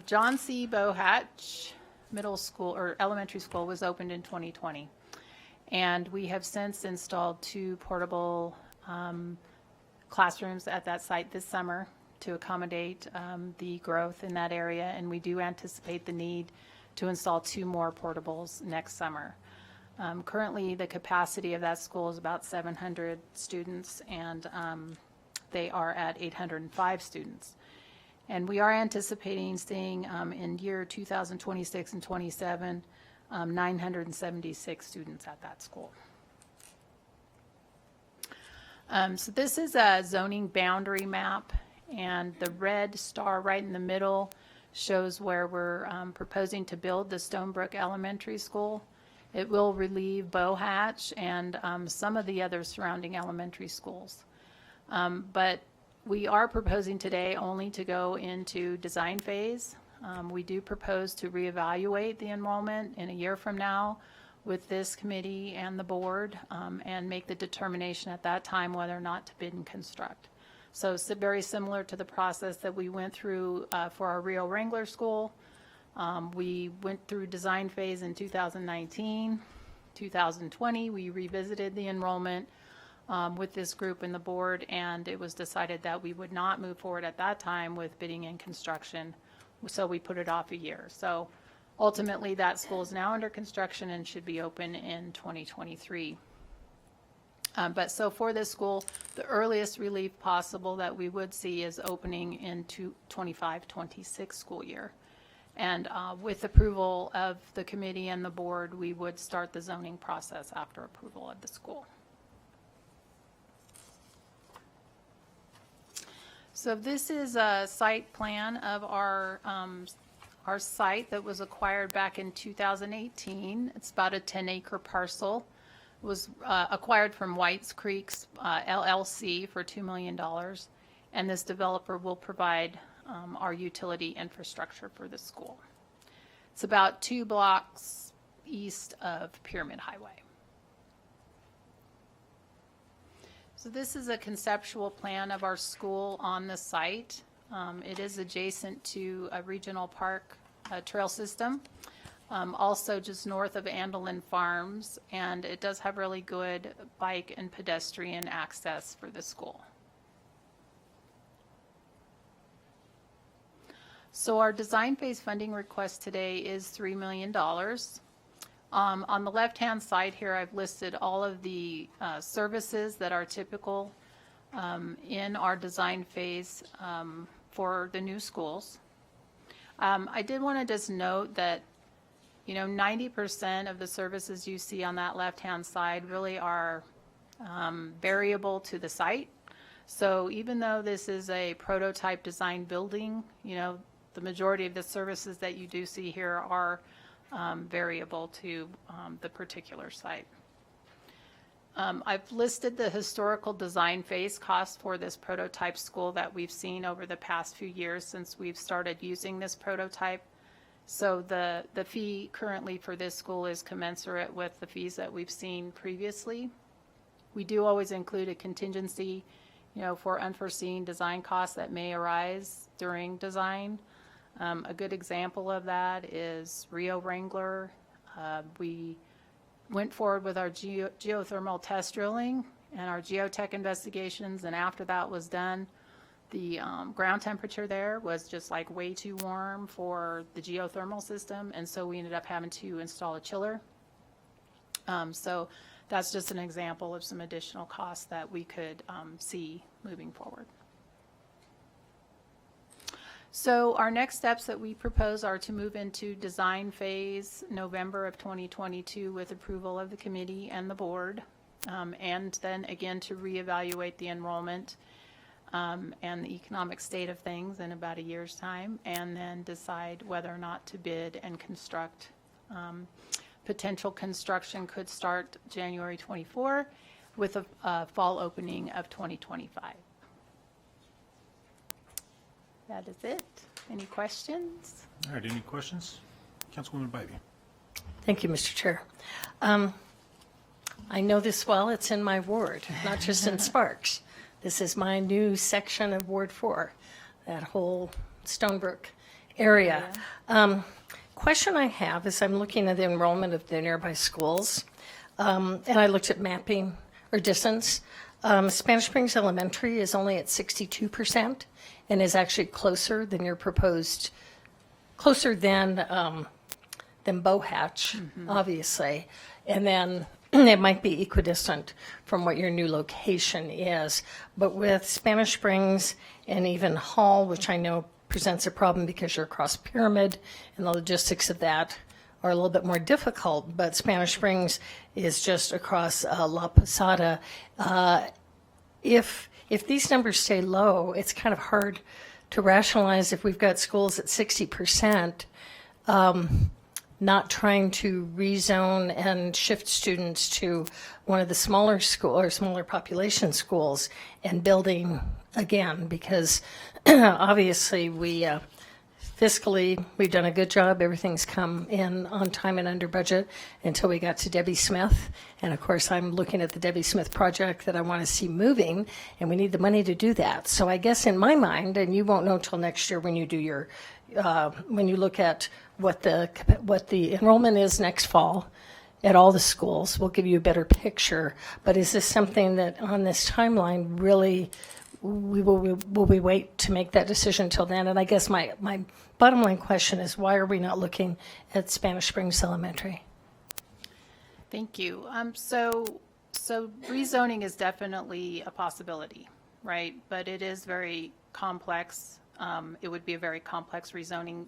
John C. Bohatch Middle School or Elementary School was opened in 2020. And we have since installed 2 portable classrooms at that site this summer to accommodate the growth in that area. And we do anticipate the need to install 2 more portables next summer. Currently, the capacity of that school is about 700 students, and they are at 805 students. And we are anticipating seeing in year 2026 and 27, 976 students at that school. So this is a zoning boundary map, and the red star right in the middle shows where we're proposing to build the Stonebrook Elementary School. It will relieve Bohatch and some of the other surrounding elementary schools. But we are proposing today only to go into design phase. We do propose to reevaluate the enrollment in a year from now with this committee and the board and make the determination at that time whether or not to bid and construct. So it's very similar to the process that we went through for our Rio Wrangler School. We went through design phase in 2019. 2020, we revisited the enrollment with this group and the board, and it was decided that we would not move forward at that time with bidding and construction, so we put it off a year. So ultimately, that school is now under construction and should be open in 2023. But so for this school, the earliest relief possible that we would see is opening in 25-26 school year. And with approval of the committee and the board, we would start the zoning process after approval of the school. So this is a site plan of our site that was acquired back in 2018. It's about a 10-acre parcel. It was acquired from Whites Creek's LLC for $2 million. And this developer will provide our utility infrastructure for the school. It's about 2 blocks east of Pyramid Highway. So this is a conceptual plan of our school on the site. It is adjacent to a regional park trail system, also just north of Andelin Farms, and it does have really good bike and pedestrian access for the school. So our design phase funding request today is $3 million. On the left-hand side here, I've listed all of the services that are typical in our design phase for the new schools. I did want to just note that, 90% of the services you see on that left-hand side really are variable to the site. So even though this is a prototype design building, the majority of the services that you do see here are variable to the particular site. I've listed the historical design phase cost for this prototype school that we've seen over the past few years since we've started using this prototype. So the fee currently for this school is commensurate with the fees that we've seen previously. We do always include a contingency, for unforeseen design costs that may arise during design. A good example of that is Rio Wrangler. We went forward with our geothermal test drilling and our geotech investigations, and after that was done, the ground temperature there was just like way too warm for the geothermal system, and so we ended up having to install a chiller. So that's just an example of some additional costs that we could see moving forward. So our next steps that we propose are to move into design phase November of 2022 with approval of the committee and the board, and then again to reevaluate the enrollment and the economic state of things in about a year's time, and then decide whether or not to bid and construct. Potential construction could start January 24 with a fall opening of 2025. That is it. Any questions? All right, any questions? Councilwoman Bybee. Thank you, Mr. Chair. I know this well. It's in my ward, not just in Sparks. This is my new section of Ward 4, that whole Stonebrook area. Question I have is I'm looking at the enrollment of the nearby schools, and I looked at mapping or distance. Spanish Springs Elementary is only at 62% and is actually closer than your proposed, closer than Bohatch, obviously. And then it might be equidistant from what your new location is. But with Spanish Springs and even Hall, which I know presents a problem because you're across Pyramid, and the logistics of that are a little bit more difficult, but Spanish Springs is just across La Posada. If these numbers stay low, it's kind of hard to rationalize if we've got schools at 60%, not trying to rezone and shift students to one of the smaller school or smaller population schools and building again, because obviously fiscally, we've done a good job. Everything's come in on time and under budget until we got to Debbie Smith. And of course, I'm looking at the Debbie Smith project that I want to see moving, and we need the money to do that. So I guess in my mind, and you won't know till next year when you do your, when you look at what the enrollment is next fall at all the schools, we'll give you a better picture. But is this something that on this timeline really will we wait to make that decision till then? And I guess my bottom line question is, why are we not looking at Spanish Springs Elementary? Thank you. So rezoning is definitely a possibility, right? But it is very complex. It would be a very complex rezoning.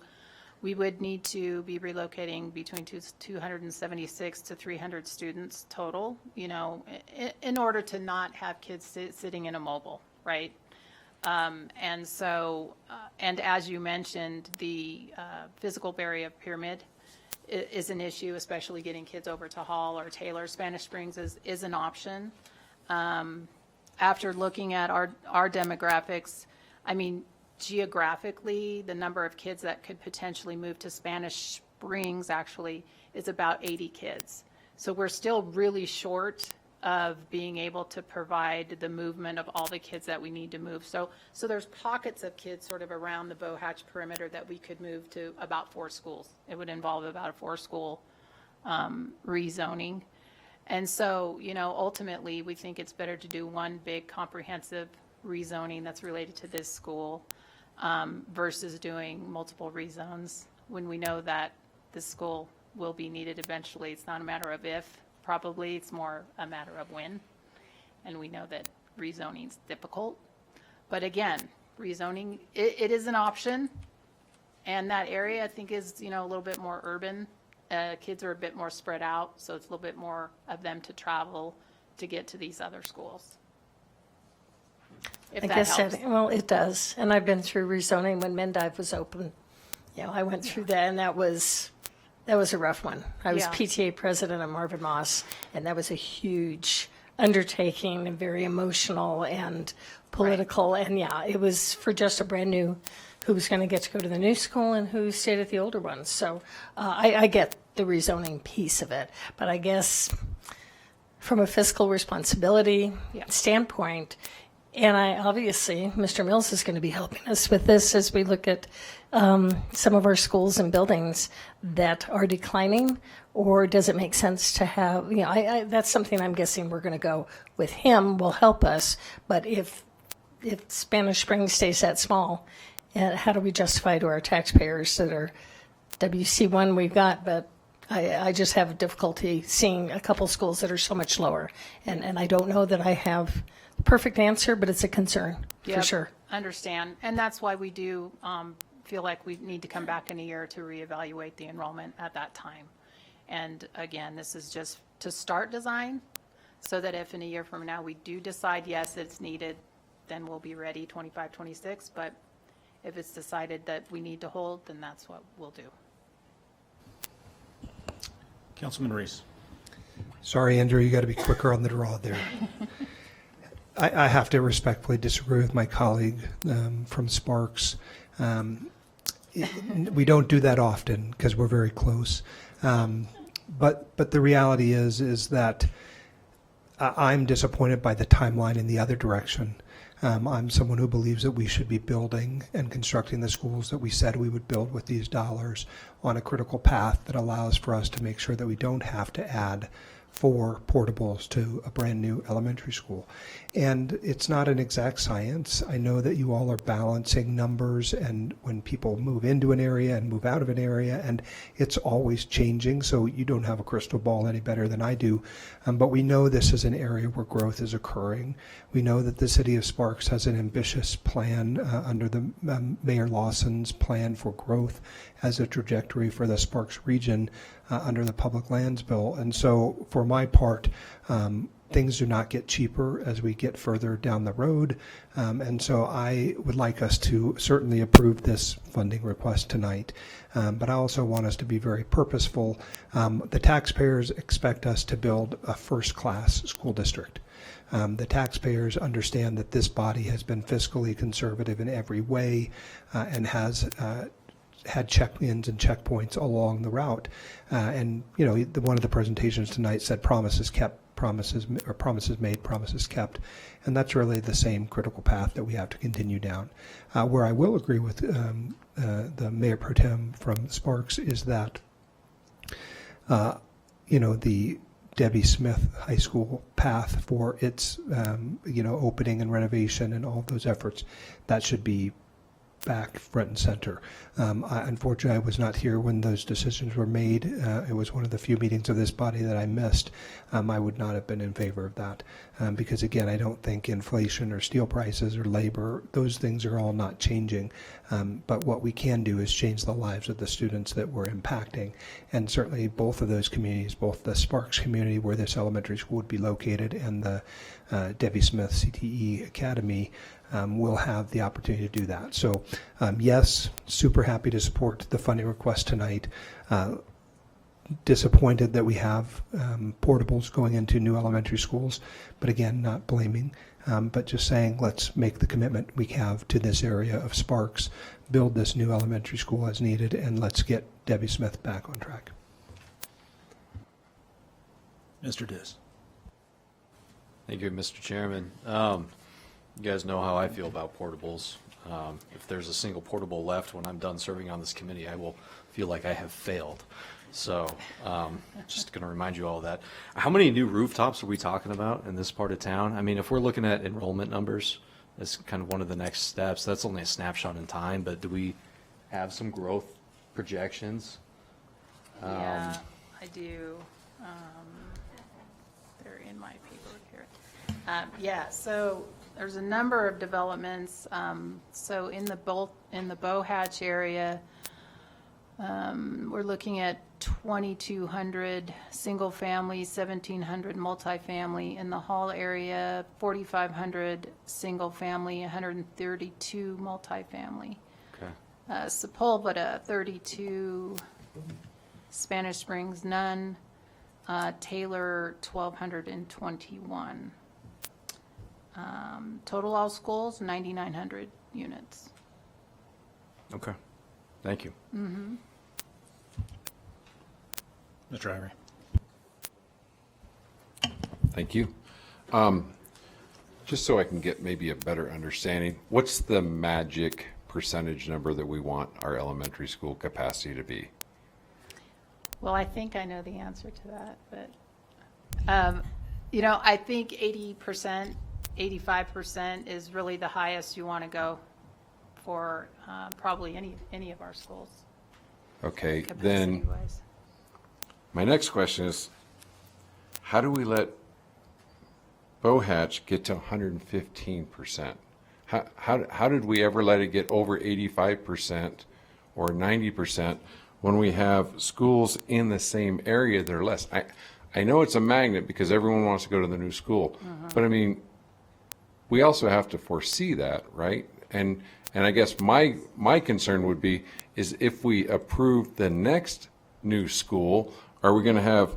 We would need to be relocating between 276 to 300 students total, in order to not have kids sitting in a mobile. Right. And so, and as you mentioned, the physical barrier of Pyramid is an issue, especially getting kids over to Hall or Taylor. Spanish Springs is an option. After looking at our demographics, I mean, geographically, the number of kids that could potentially move to Spanish Springs actually is about 80 kids. So we're still really short of being able to provide the movement of all the kids that we need to move. So there's pockets of kids sort of around the Bohatch perimeter that we could move to about 4 schools. It would involve about a 4-school rezoning. And so, ultimately, we think it's better to do one big comprehensive rezoning that's related to this school versus doing multiple rezones when we know that this school will be needed eventually. It's not a matter of if. Probably it's more a matter of when, and we know that rezoning is difficult. But again, rezoning, it is an option, and that area I think is, a little bit more urban. Kids are a bit more spread out, so it's a little bit more of them to travel to get to these other schools. if I that guess helps. well, it does. And I've been through rezoning when Mendive was open. I went through that, and that was a rough one. I was Yeah. PTA president of Marvin Moss, and that was a huge undertaking and very emotional and political. And it was for just a brand new who was going to get to go to the new school and who stayed at the older one. So I get the rezoning piece of it, but I guess from a fiscal responsibility standpoint, and obviously, Mr. Mills is going to be helping us with this as we look at some of our schools and buildings that are declining, or does it make sense to have, that's something I'm guessing we're going to go with him will help us, but if Spanish Springs stays that small, how do we justify to our taxpayers that are WC1 we've got, but I just have difficulty seeing a couple schools that are so much lower. And I don't know that I have the perfect answer, but it's a concern for Yep, sure. Understand. And that's why we do feel like we need to come back in a year to reevaluate the enrollment at that time. And again, this is just to start design so that if in a year from now we do decide, yes, it's needed, then we'll be ready 25, 26. But if it's decided that we need to hold, then that's what we'll do. Councilman Reese. Sorry, Andrew, you got to be quicker on the draw there. I have to respectfully disagree with my colleague from Sparks. We don't do that often because we're very close. But the reality is that I'm disappointed by the timeline in the other direction. I'm someone who believes that we should be building and constructing the schools that we said we would build with these dollars on a critical path that allows for us to make sure that we don't have to add 4 portables to a brand new elementary school. And it's not an exact science. I know that you all are balancing numbers and when people move into an area and move out of an area, and it's always changing, so you don't have a crystal ball any better than I do. But we know this is an area where growth is occurring. We know that the city of Sparks has an ambitious plan under the Mayor Lawson's plan for growth as a trajectory for the Sparks region under the Public Lands Bill. And so for my part, things do not get cheaper as we get further down the road. And so I would like us to certainly approve this funding request tonight. But I also want us to be very purposeful. The taxpayers expect us to build a first-class school district. The taxpayers understand that this body has been fiscally conservative in every way and has had check-ins and checkpoints along the route. And, one of the presentations tonight said promises kept, promises made, promises kept. And that's really the same critical path that we have to continue down. Where I will agree with the Mayor Pro Tem from Sparks is that, the Debbie Smith High School path for its, opening and renovation and all of those efforts, that should be back front and center. Unfortunately, I was not here when those decisions were made. It was one of the few meetings of this body that I missed. I would not have been in favor of that because, again, I don't think inflation or steel prices or labor, those things are all not changing. But what we can do is change the lives of the students that we're impacting. And certainly both of those communities, both the Sparks community where this elementary school would be located and the Debbie Smith CTE Academy will have the opportunity to do that. So yes, super happy to support the funding request tonight. Disappointed that we have portables going into new elementary schools, but again, not blaming, but just saying let's make the commitment we have to this area of Sparks, build this new elementary school as needed, and let's get Debbie Smith back on track. Mr. Diss. Thank you, Mr. Chairman. You guys know how I feel about portables. If there's a single portable left when I'm done serving on this committee, I will feel like I have failed. So just going to remind you all of that. How many new rooftops are we talking about in this part of town? I mean, if we're looking at enrollment numbers, that's kind of one of the next steps. That's only a snapshot in time, but do we have some growth projections? Yeah, I do. They're in my paper here. So there's a number of developments. So in the Bow Hatch area, We're looking at 2,200 single-family, 1,700 multifamily. In the Hall area, 4,500 single-family, 132 multifamily. Okay. Sepulveda, 32, Spanish Springs, none. Taylor, 1,221. Total all schools, 9,900 units. Okay. Thank you. Mr. Ivory. Thank you. Just so I can get maybe a better understanding, what's the magic percentage number that we want our elementary school capacity to be? Well, I think I know the answer to that, but, I think 80%, 85% is really the highest you want to go for probably any of our schools, Okay, then capacity-wise. my next question is, how do we let Bohatch get to 115%? How did we ever let it get over 85% or 90% when we have schools in the same area that are less? I know it's a magnet because everyone wants to go to the new school, but I mean, we also have to foresee that, right? And I guess my concern would be is if we approve the next new school, are we going to have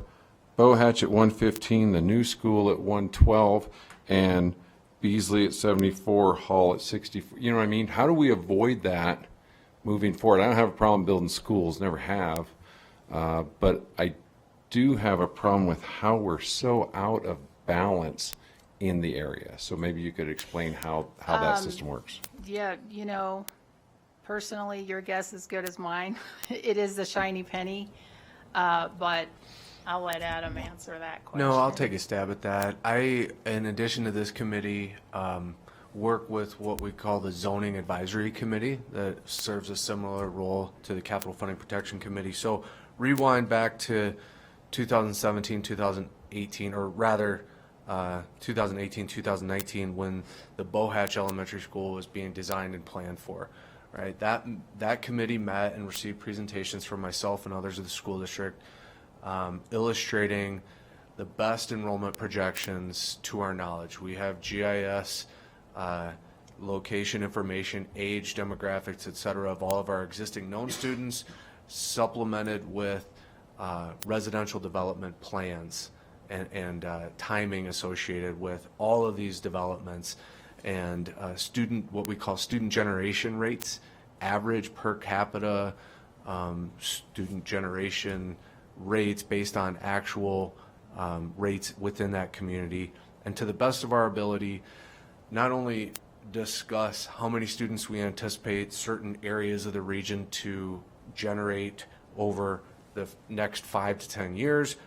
Bohatch at 115, the new school at 112, and Beasley at 74, Hall at 64? You know what I mean? How do we avoid that moving forward? I don't have a problem building schools, never have, but I do have a problem with how we're so out of balance in the area. So maybe you could explain how that system works. Yeah, personally, your guess is as good as mine. It is the shiny penny, but I'll let Adam answer that question. No, I'll take a stab at that. I, in addition to this committee, work with what we call the Zoning Advisory Committee that serves a similar role to the Capital Funding Protection Committee. So rewind back to 2017, 2018, or rather 2018, 2019, when the Bohatch Elementary School was being designed and planned for, right? That committee met and received presentations from myself and others of the school district illustrating the best enrollment projections to our knowledge. We have GIS, location information, age, demographics, et cetera, of all of our existing known students, supplemented with residential development plans and timing associated with all of these developments, and what we call student generation rates, average per capita student generation rates based on actual rates within that community, and to the best of our ability, not only discuss how many students we anticipate certain areas of the region to generate over the next 5 to 10 years,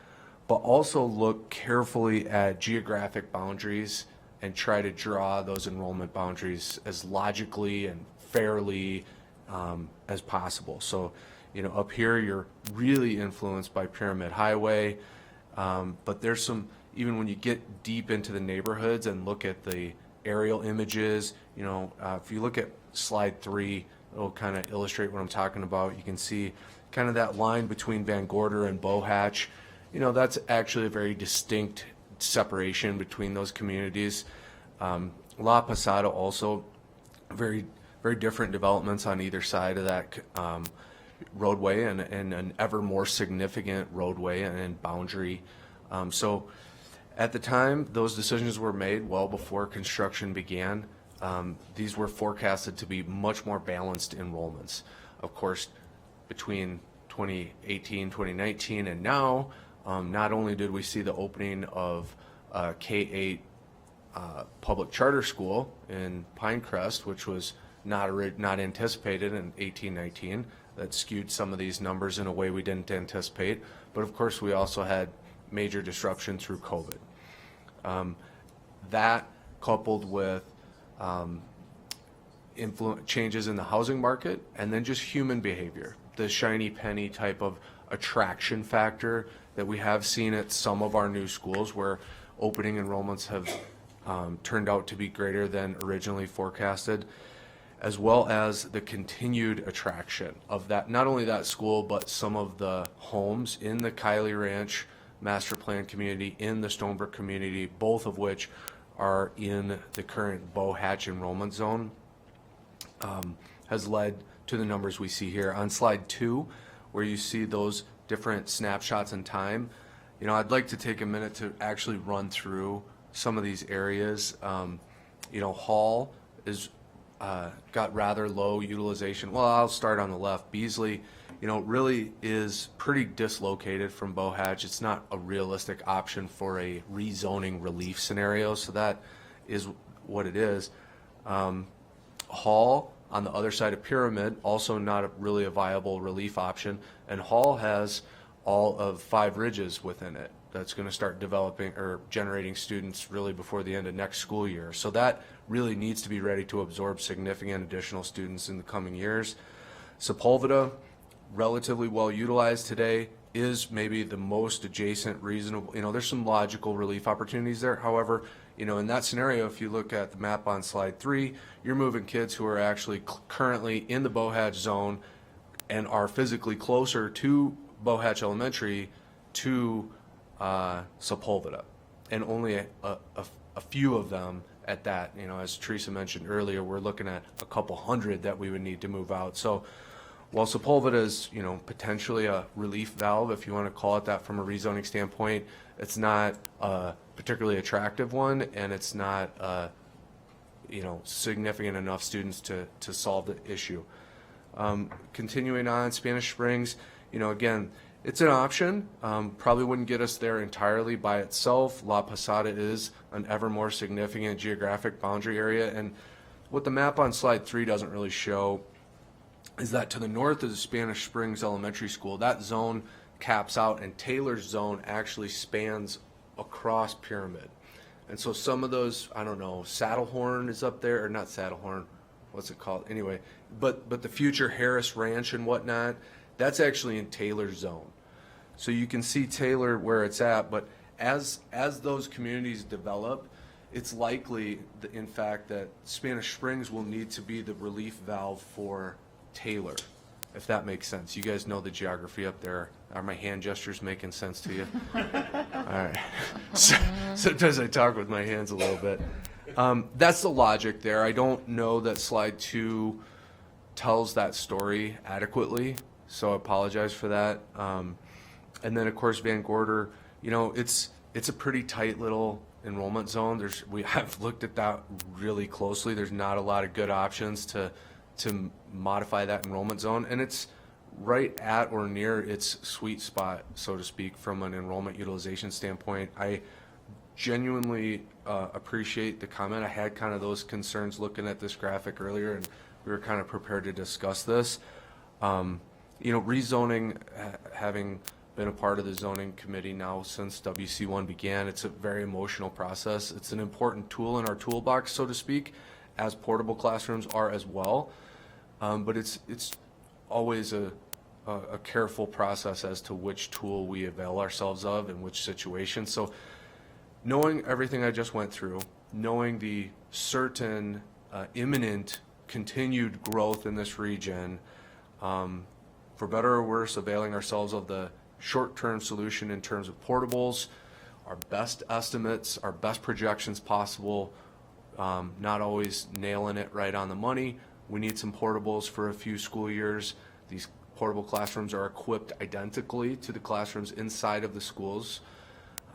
but also look carefully at geographic boundaries and try to draw those enrollment boundaries as logically and fairly as possible. So, up here you're really influenced by Pyramid Highway, but there's some, even when you get deep into the neighborhoods and look at the aerial images, if you look at slide 3, it'll kind of illustrate what I'm talking about. You can see kind of that line between Van Gorder and Bohatch. That's actually a very distinct separation between those communities. La Posada also, very, very different developments on either side of that roadway, and an ever more significant roadway and boundary. So at the time those decisions were made, well before construction began, these were forecasted to be much more balanced enrollments. Of course, between 2018, 2019, and now, not only did we see the opening of K-8 public charter school in Pinecrest, which was not anticipated in 18-19, that skewed some of these numbers in a way we didn't anticipate. But of course, we also had major disruption through COVID. That coupled with changes in the housing market, and then just human behavior, the shiny penny type of attraction factor that we have seen at some of our new schools, where opening enrollments have turned out to be greater than originally forecasted. as well as the continued attraction of that, not only that school, but some of the homes in the Kiley Ranch master plan community, in the Stonebrook community, both of which are in the current Bow Hatch enrollment zone, has led to the numbers we see here. On slide 2, where you see those different snapshots in time, you know, I'd like to take a minute to actually run through some of these areas. You know, Hall is got rather low utilization. Well, I'll start on the left. Beasley, you know, really is pretty dislocated from Bow Hatch. It's not a realistic option for a rezoning relief scenario, so that is what it is. Hall, on the other side of Pyramid, also not really a viable relief option, and Hall has all of 5 Ridges within it. That's going to start developing or generating students really before the end of next school year. So that really needs to be ready to absorb significant additional students in the coming years. Sepulveda, relatively well utilized today, is maybe the most adjacent reasonable, you know, there's some logical relief opportunities there. However, you know, in that scenario, if you look at the map on slide 3, you're moving kids who are actually currently in the Bow Hatch zone and are physically closer to Bow Hatch Elementary to Sepulveda, and only a few of them at that. You know, as Teresa mentioned earlier, we're looking at a couple hundred that we would need to move out. So while Sepulveda is, you know, potentially a relief valve, if you want to call it that from a rezoning standpoint, it's not a particularly attractive one, and it's not you know, significant enough students to solve the issue. Continuing on, Spanish Springs, you know, again, it's an option. Probably wouldn't get us there entirely by itself. La Posada is an ever more significant geographic boundary area, and what the map on slide 3 doesn't really show is that to the north of the Spanish Springs Elementary School, that zone caps out, and Taylor's zone actually spans across Pyramid. And so some of those, I don't know, Saddlehorn is up there, or not Saddlehorn, what's it called? Anyway, but the future Harris Ranch and whatnot, that's actually in Taylor's zone. So you can see Taylor where it's at, but as those communities develop, it's likely, in fact, that Spanish Springs will need to be the relief valve for Taylor, if that makes sense. You guys know the geography up there. Are my hand gestures making sense to you? All right. So, sometimes I talk with my hands a little bit. That's the logic there. I don't know that slide 2 tells that story adequately, so I apologize for that. And then, of course, Van Gorder, you know, it's a pretty tight little enrollment zone. We have looked at that really closely. There's not a lot of good options to modify that enrollment zone, and it's right at or near its sweet spot, so to speak, from an enrollment utilization standpoint. I genuinely appreciate the comment. I had kind of those concerns looking at this graphic earlier, and we were kind of prepared to discuss this. You know, rezoning, having been a part of the zoning committee now since WC1 began, it's a very emotional process. It's an important tool in our toolbox, so to speak, as portable classrooms are as well. But it's always a careful process as to which tool we avail ourselves of in which situation. So knowing everything I just went through, knowing the certain imminent continued growth in this region, for better or worse, availing ourselves of the short-term solution in terms of portables, our best estimates, our best projections possible, not always nailing it right on the money. We need some portables for a few school years. These portable classrooms are equipped identically to the classrooms inside of the schools,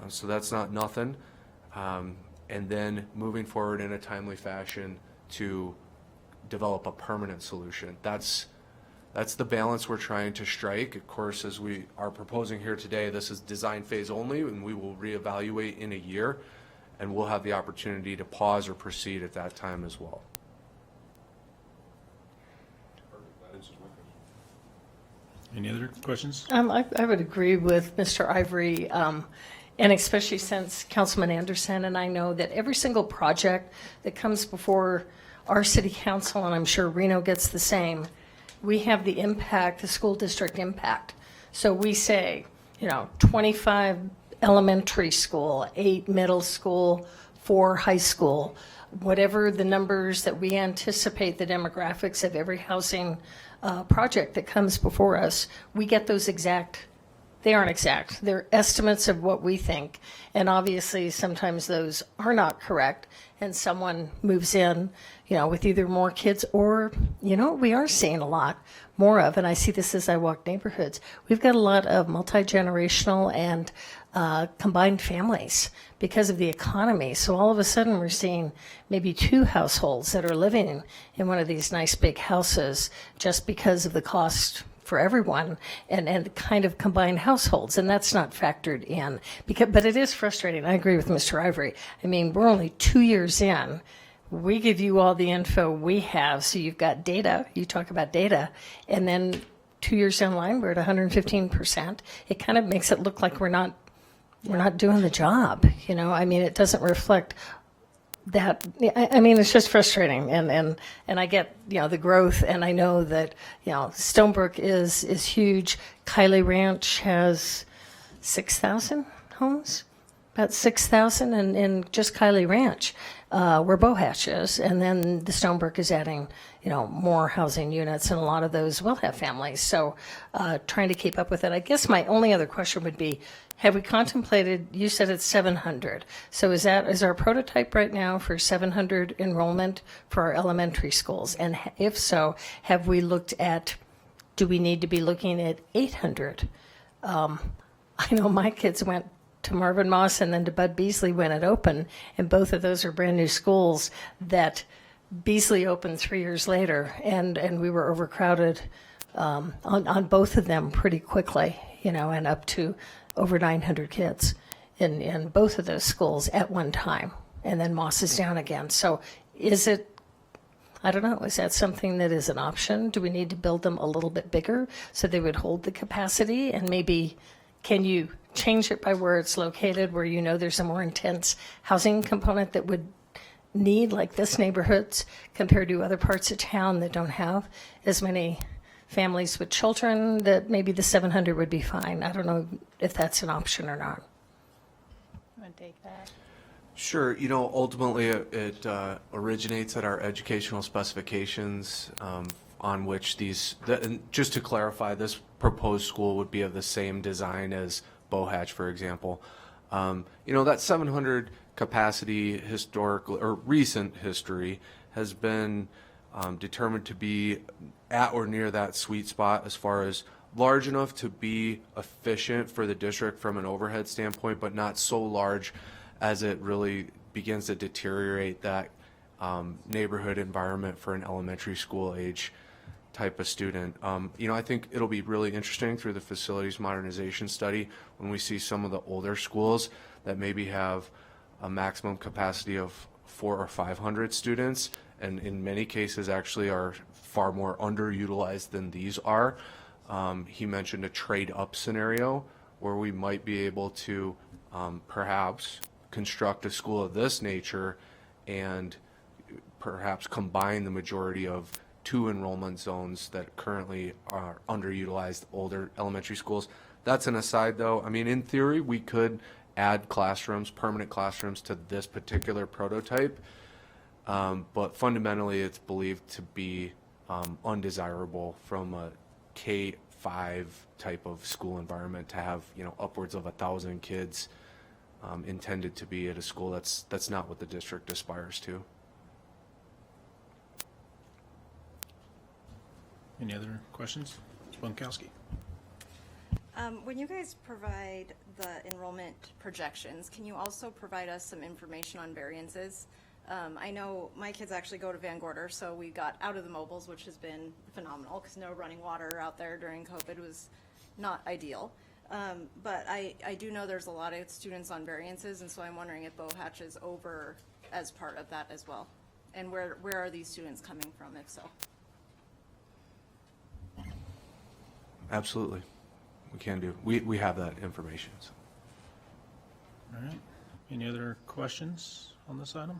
so that's not nothing. And then moving forward in a timely fashion to develop a permanent solution. That's the balance we're trying to strike. Of course, as we are proposing here today, this is design phase only, and we will reevaluate in a year, and we'll have the opportunity to pause or proceed at that time as well. Any other questions? I would agree with Mr. Ivory, and especially since Councilman Anderson and I know that every single project that comes before our city council, and I'm sure Reno gets the same, we have the impact, the school district impact. So we say, 25 elementary school, 8 middle school, 4 high school. whatever the numbers that we anticipate the demographics of every housing project that comes before us, we get those exact. They aren't exact. They're estimates of what we think. And obviously, sometimes those are not correct. And someone moves in, with either more kids or, we are seeing a lot more of, and I see this as I walk neighborhoods. We've got a lot of multi-generational and combined families because of the economy. So all of a sudden, we're seeing maybe 2 households that are living in one of these nice big houses just because of the cost for everyone and kind of combined households, and that's not factored in. But it is frustrating. I agree with Mr. Ivory. I mean, we're only 2 years in. We give you all the info we have, so you've got data. You talk about data, and then 2 years down the line, we're at 115%. It kind of makes it look like we're not doing the job. I mean, it doesn't reflect that. I mean, it's just frustrating, and I get the growth, and I know that Stonebrook is huge. Kylie Ranch has 6,000 homes, about 6,000 in just Kylie Ranch, where Bohatch is, and then the Stonebrook is adding more housing units, and a lot of those will have families. So trying to keep up with it. I guess my only other question would be, have we contemplated, you said it's 700. So is our prototype right now for 700 enrollment for our elementary schools? And if so, have we looked at, do we need to be looking at 800? I know my kids went to Marvin Moss and then to Bud Beasley when it opened, and both of those are brand new schools that Beasley opened 3 years later, and we were overcrowded on both of them pretty quickly, and up to over 900 kids in both of those schools at one time, and then Moss is down again. So is that something that is an option? Do we need to build them a little bit bigger so they would hold the capacity? And maybe can you change it by where it's located, where there's a more intense housing component that would need, like this neighborhoods, compared to other parts of town that don't have as many families with children, that maybe the 700 would be fine? I don't know if that's an option or not. I'm going to take that. Sure. Ultimately, it originates at our educational specifications on which and just to clarify, this proposed school would be of the same design as Bohatch, for example. That 700 capacity historical or recent history has been determined to be at or near that sweet spot as far as large enough to be efficient for the district from an overhead standpoint, but not so large as it really begins to deteriorate that neighborhood environment for an elementary school age type of student. I think it'll be really interesting through the facilities modernization study when we see some of the older schools that maybe have a maximum capacity of 400 or 500 students, and in many cases actually are far more underutilized than these are. He mentioned a trade-up scenario where we might be able to perhaps construct a school of this nature and perhaps combine the majority of 2 enrollment zones that currently are underutilized older elementary schools. That's an aside, though. I mean, in theory, we could add classrooms, permanent classrooms, to this particular prototype, but fundamentally it's believed to be undesirable from a K-5 type of school environment to have upwards of 1,000 kids intended to be at a school. That's not what the district aspires to. Any other questions? Bunkowski. When you guys provide the enrollment projections, can you also provide us some information on variances? I know my kids actually go to Van Gorder, so we got out of the mobiles, which has been phenomenal because no running water out there during COVID was not ideal. But I do know there's a lot of students on variances, and so I'm wondering if Bohatch is over as part of that as well. And where are these students coming from, if so? Absolutely. We can do. We have that information. So. All right. Any other questions on this item?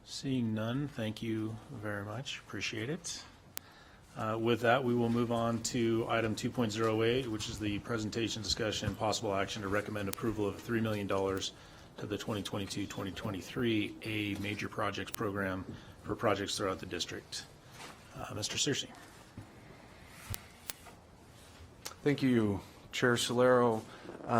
Seeing none, thank you very much. Appreciate it. With that, we will move on to item 2.08, which is the presentation, discussion, and possible action to recommend approval of $3 million to the 2022-2023 A Major Projects Program for projects throughout the district. Mr. Searcy. Thank you, Chair Solero.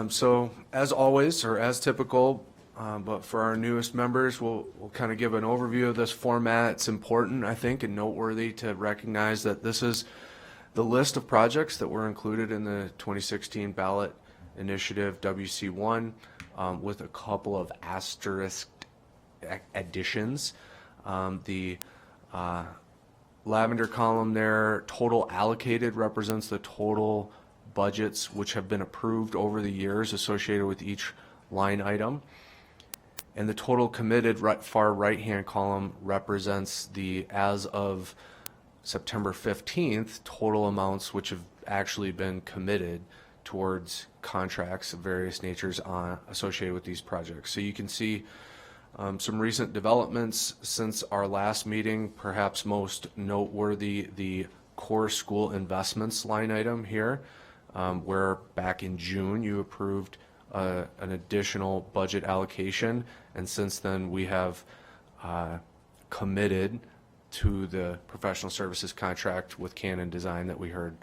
So as always, or as typical, but for our newest members, we'll kind of give an overview of this format. It's important, I think, and noteworthy to recognize that this is the list of projects that were included in the 2016 ballot initiative WC1 with a couple of asterisk additions. The lavender column there, total allocated, represents the total budgets which have been approved over the years associated with each line item. And the total committed far right-hand column represents the, as of September 15th, total amounts which have actually been committed towards contracts of various natures associated with these projects. So you can see some recent developments since our last meeting, perhaps most noteworthy, the core school investments line item here, where back in June you approved an additional budget allocation, and since then we have committed to the professional services contract with Canon Design that we heard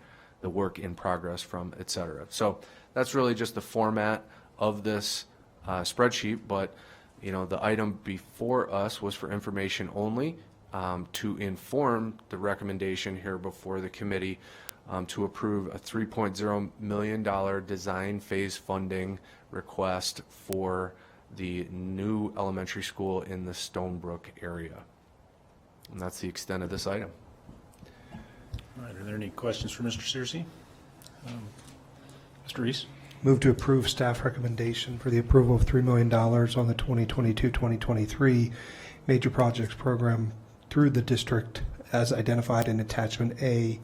the work in progress from, et cetera. So that's really just the format of this spreadsheet, but you know, the item before us was for information only, to inform the recommendation here before the committee to approve a $3.0 million design phase funding request for the new elementary school in the Stonebrook area. And that's the extent of this item. All right, are there any questions for Mr. Searcy? Mr. Reese? Move to approve staff recommendation for the approval of $3 million on the 2022-2023 Major Projects Program through the district as identified in Attachment A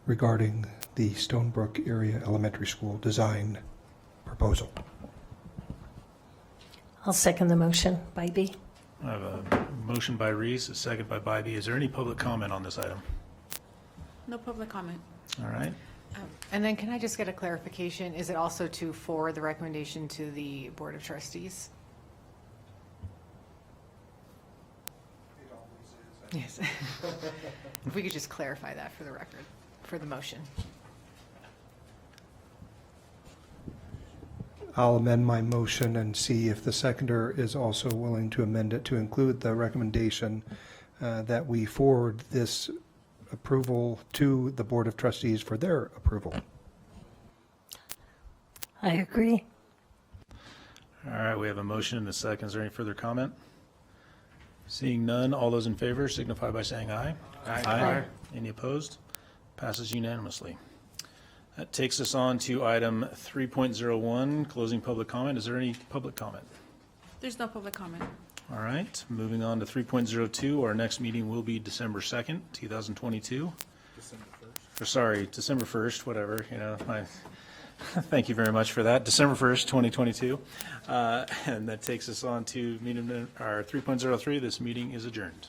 regarding the Stonebrook Area Elementary School design proposal. I'll second the motion. Bybee. I have a motion by Reese, a second by Bybee. Is there any public comment on this item? No public comment. All right. And then can I just get a clarification? Is it also to forward the recommendation to the Board of Trustees? Yes. If we could just clarify that for the record, for the motion. I'll amend my motion and see if the seconder is also willing to amend it to include the recommendation that we forward this approval to the Board of Trustees for their approval. I agree. All right, we have a motion and a second. Is there any further comment? Seeing none, all those in favor signify by saying aye. Aye. Any opposed? Passes unanimously. That takes us on to item 3.01, closing public comment. Is there any public comment? There's no public comment. All right, moving on to 3.02. Our next meeting will be December 2nd, 2022. December 1st. Or sorry, December 1st, whatever, you know. Thank you very much for that. December 1st, 2022. And that takes us on to meeting, our 3.03. This meeting is adjourned.